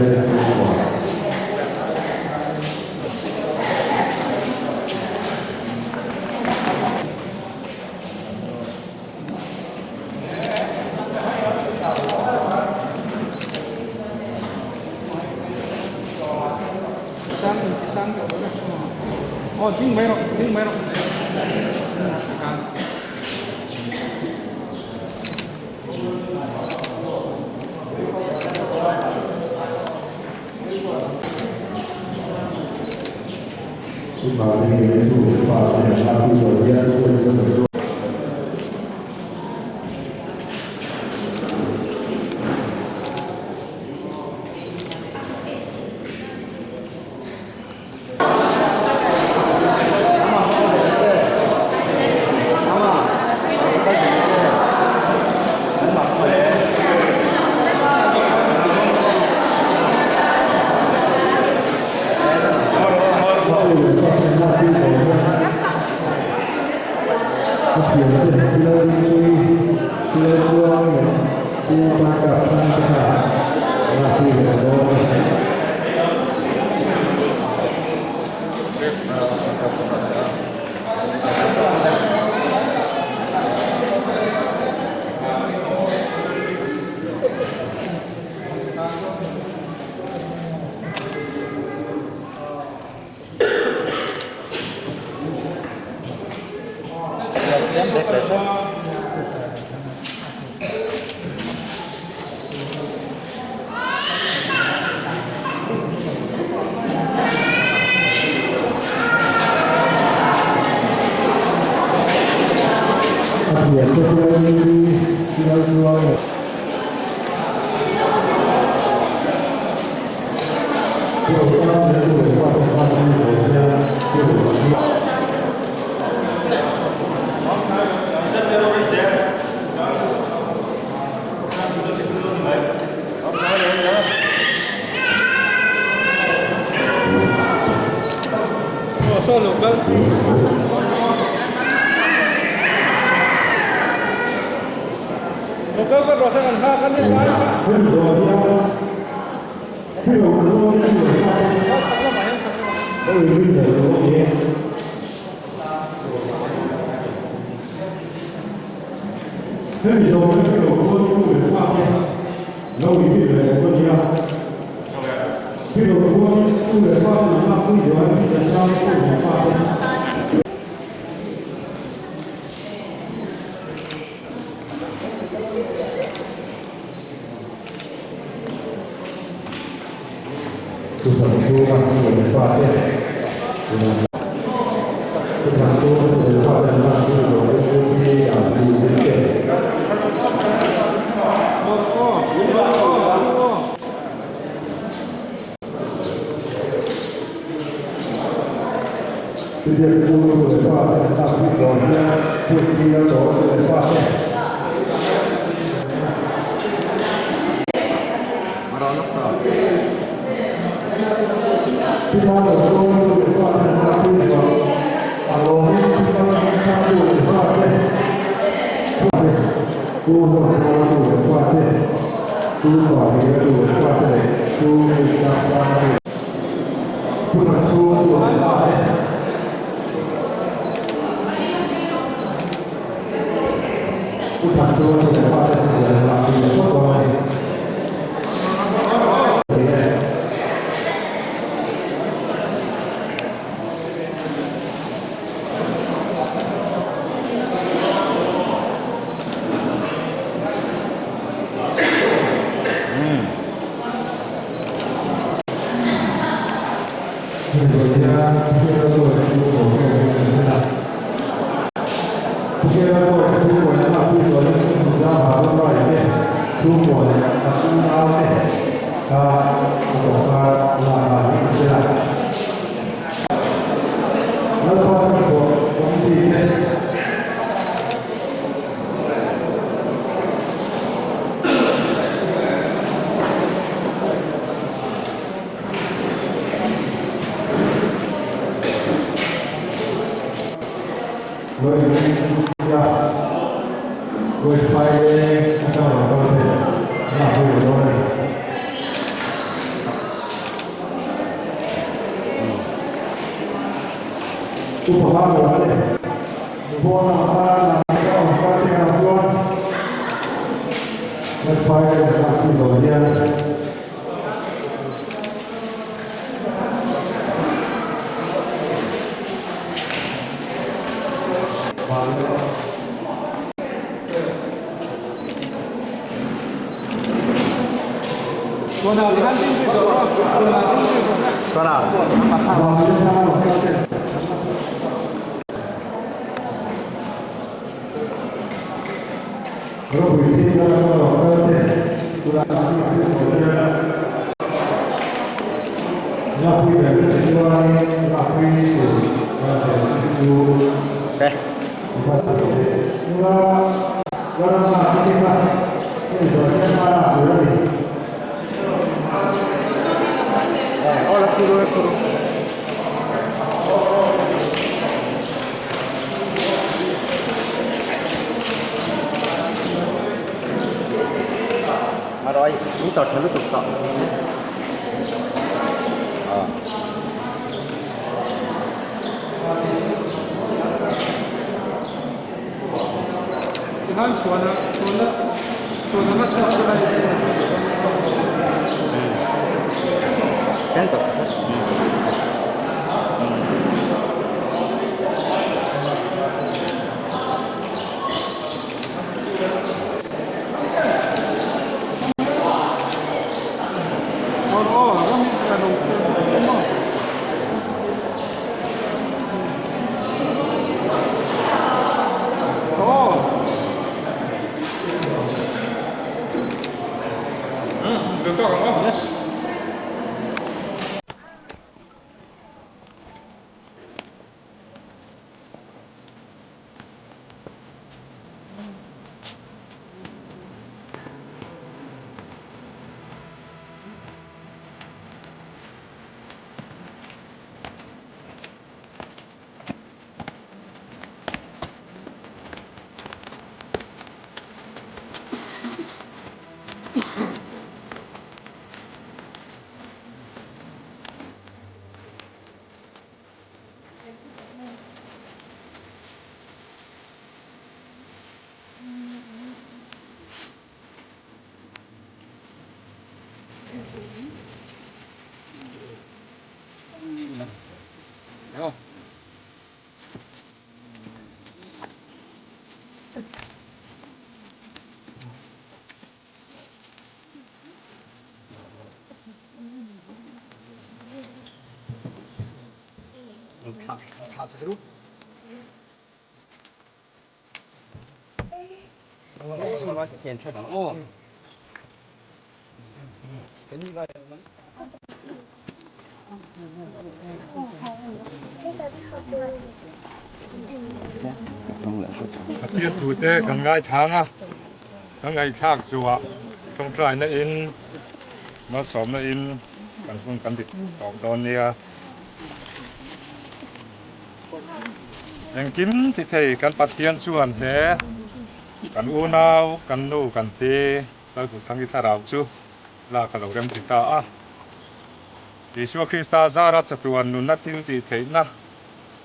Speaker 4: 哦，听没了，听没了。
Speaker 3: 把这个元素化成它比较烟会是很多。也就是说，就当年这个化动发生的国家，就
Speaker 4: 我上两根。Một cái đồ sang gần kan đi mai.这些公路的发展，大部分国家就是要走这个发展。其他的公路的发展，大部分我们地方大路的发展，公路的发展，都把这个路的发展都相关的，不能说路的发展。不谈说这个发展的人啦，也不光。
Speaker 8: Rồi, chúng ta sẽ tiếp tục.
Speaker 4: 한 수원아
Speaker 8: Kento.
Speaker 9: Tiết thủ tế càng ngày tháng càng ngày thác dùa trong trại nó in nó xóm nó in càng phương càng thịt tỏng đòn nèยังกินที่ไทยกันปัดเทียนส่วนแท้กันอูนาวกันนูกันเตแล้วก็ทั้งที่ท่าเราชูลากันเราเริ่มติดตายิสุคริสต์จารัสตัวนุนนัดที่ที่ไทยนะ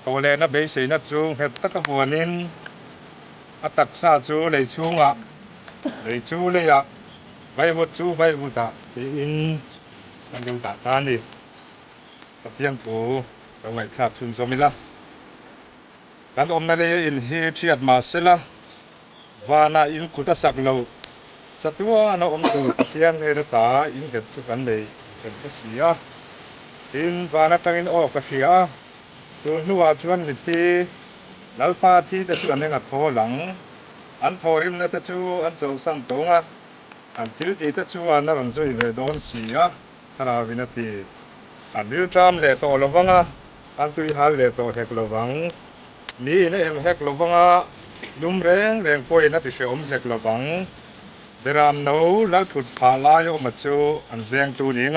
Speaker 9: ตัวเลนะเบสนัดจูเห็ดตะกบวนินอัตักซาจูเลยชูเลยชูเลยไว้หมดชูไว้หมดอินกันยังตัดตานี่ปัดเทียนถูเราไม่ขาดทุนสมิละกันนั่นเลยอินเฮชียดมาเสละวานาอินคุตสักเราจัดตัวน้องตัวเทียนเฮตาอินเห็ดสุกันเลยเป็นภาษีอินวานาตั้งอินออกภาษีตัวนัวชวนนิตีแล้วพาที่จะชวนให้งัดโพหลังอันโพริมนั่นจะชูอันโจสังตงอันทิวตีจะชูอันนั้นช่วยเลยโดนเสียถ้าเราวินาทีอันดิ้วจามเลยโตระวังอันตุยหาเลยโตเฮกระวังนี่เนี่ยเฮกระวังลุ่มแรงป่วยนัดที่เชื่อมเฮกระวังเดรามนูแล้วถุดผาลายอมาชูอันแรงจูนี้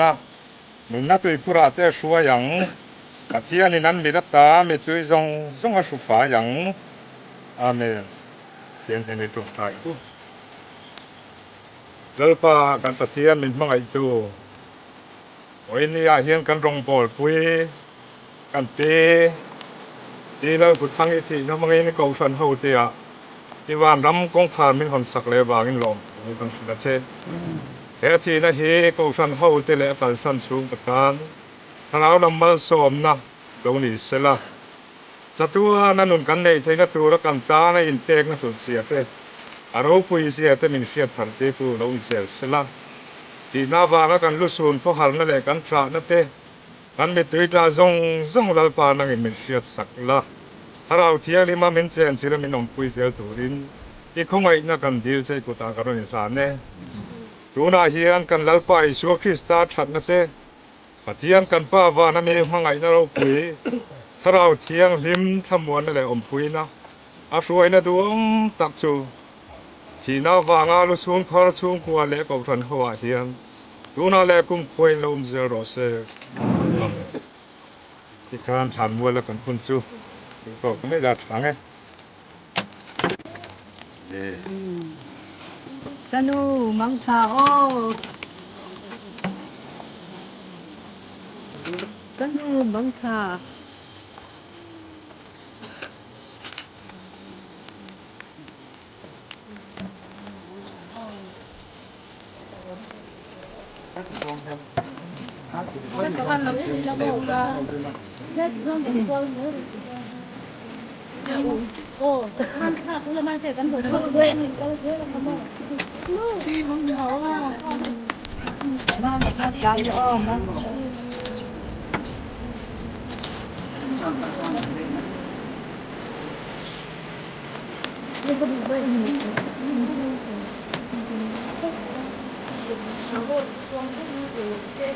Speaker 9: นุนนัดตุยกุระเตชัวยังกัที่อันนั้นมีรัตตามีตุยทรงอาสุฟ้ายังอาเมนเทียนในตรงไทยแล้วป่ากันปะเทียนมีมั่งไอตัวโอ้ยนี่อาเฮียนกันรงโปลปุยกันเต đi đâu cũng thăng thì nó mang cái cầu phần hậu thì à đi vào nắm công phản mình còn sặc lệ vào cái lồng mình còn phải chết thế thì nó hi cầu phần hậu thì lệ phải săn xuống tất cả thằng nào làm mal xóm na đâu ní sẽ là chặt tua nó nôn cắn này thấy nó tua nó cắn ta nó in teg nó tụt xìa thế à đâu quỳ xìa thế mình phiền thằng thế tua đâu sẽ là thì na vào nó cắn lút xuống có hẳn nó lại cắn trả nó thế cắn bị tụi ta zong là pa nó mình phiền sặc làถ้าเราเที่ยวนี่มาเป็นเซนสิเราไม่น้องคุยเสียตัวรินที่คงไอ้นักกันดีลใช้กุตาการนิสานเนี่ยตัวน่าเฮียนกันแล้วไปชัวคริสต์ชัดนั่นเองปะเที่ยงกันป้าวานะมีห้องไอ้นั่นเราคุยถ้าเราเที่ยงริมทำมวนนั่นแหละอมคุยนะอาช่วยนะตัวตักชูที่น่าวางอาลุสูงคอร์สูงกว่าเล็กกว่าทันหัวเฮียนตัวน่าเล็กกุ้งคุยลมเซโรเซที่ข้ามทันมวนแล้วกันคุณชูก็ไม่ได้ถังไง
Speaker 10: กันนูมังคาโอกันนูมังคา
Speaker 11: โอ้มันค่ะคุณละมันเสร็จกันหมดด้วยก็เลยเขาบอกลูกเขาว่ามาการอ้อมนะนี่ก็ดูด้วยเขาบอกตรงที่อยู่เจ๊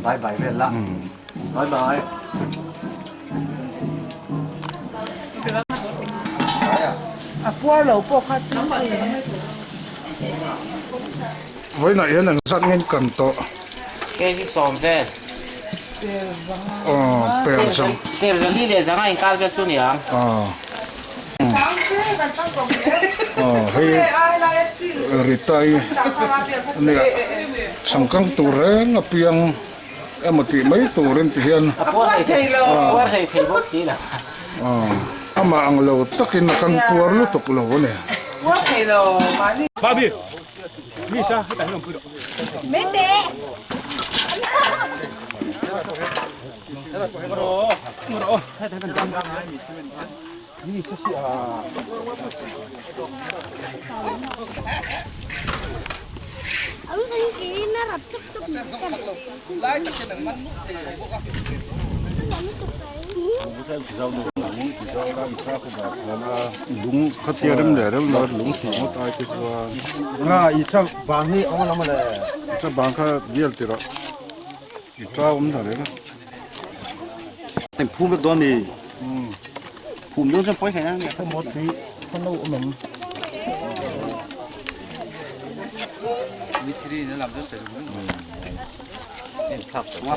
Speaker 8: bye bye về lắm bye bye
Speaker 10: qua lẩu bò khát
Speaker 9: với lại là rất nên cần to
Speaker 1: cái gì xóm thế
Speaker 9: bèo xong
Speaker 1: thế bây giờ đi để sáng anh cao cái số nhỉ
Speaker 9: hay ritai này sang căng tu reng apiang em một tỷ mấy tu reng thì hiền
Speaker 1: qua thầy bác sĩ là
Speaker 9: ama ang lo takin na kan puar lo tok lo ne babi misa ta no pudo
Speaker 11: mete Alu saya kena raptuk tuk kan. Lai tak kena man.
Speaker 9: lúng khát tiền lắm để đó nó lúng thì nó tai cái
Speaker 3: nga i cha bang hi ong lam le
Speaker 9: cha bang kha vial tira i tra thare na
Speaker 3: tem phum được đó mi phum nó trong phối hay nè
Speaker 9: có một tí con đâu mình
Speaker 1: Misri nó làm rất là đúng em thật quá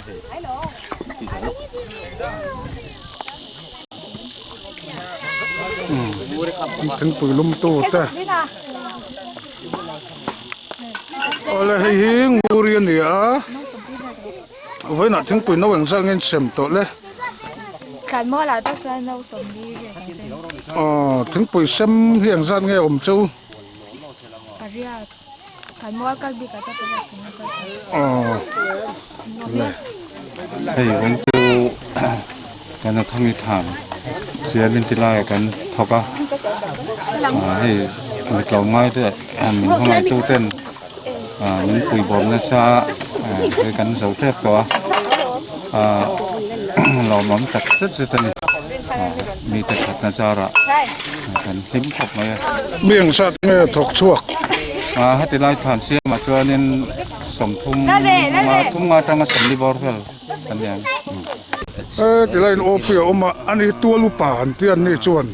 Speaker 9: ถึงปุ๋ยลุ่มตู้แต่อะไรให้หิงบุเรียนเนี่ยไว้หนักถึงปุ๋ยน้องสังเงินเสมตัวเลย
Speaker 11: Cái mơ là bác cho nấu sống đi để xem.
Speaker 9: ถึงปุ๋ยเสมเฮียงสันเงี้ยจู
Speaker 11: À ria, cái mơ các bị cả cho tôi là cái mơ.
Speaker 12: เฮ้ยวันจูกันทำนิทานเสียลินทิลายกันทอกะให้เราไม้ด้วยมันข้างในตู้เต้นมันปุ๋ยบอมนะซาคือกันเสาเทียบตัวเราหมอมตัดเส้นๆนี่มีแต่ตัดนะซาระกันทิ้มขบมา
Speaker 9: เบี่ยงสัตว์เงี้ยถกชวก
Speaker 12: ให้ติลายผ่านเสียมาช่วยนี่สมทุ่มมาทุ่มงาจังมาสมดีบอร์เฟลกันยัง
Speaker 9: ติลายโอเปียอมาอันนี้ตัวลูกป่านที่อันนี้ชวน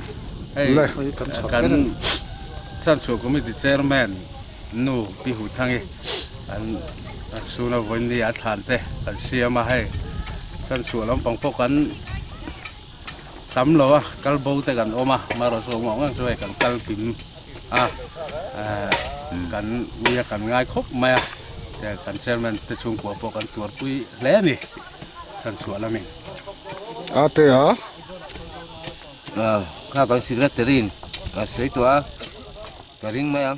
Speaker 9: เลย
Speaker 8: กันสั้นสุดก็ไม่ติดเจอร์แมนนูปีหูทั้งนี้อันสุนัขวันนี้อาถรรพ์เตะกันเสียมาให้สั้นสุดแล้วปังพวกกันทำแล้วอ่ะกัลโบแต่กันออกมารอส่งมองกันช่วยกันกัลพิมกันมีกันง่ายครบไหมแต่กันเจอร์แมนจะชงกว่าพวกกันตัวปุ้ยแล้วนี่สั้นสุดแล้วมั้ง
Speaker 9: เตะ
Speaker 8: ข้าก็สิกระตือรือร้นก็เสียตัวกระริ่งไหมอ่ะ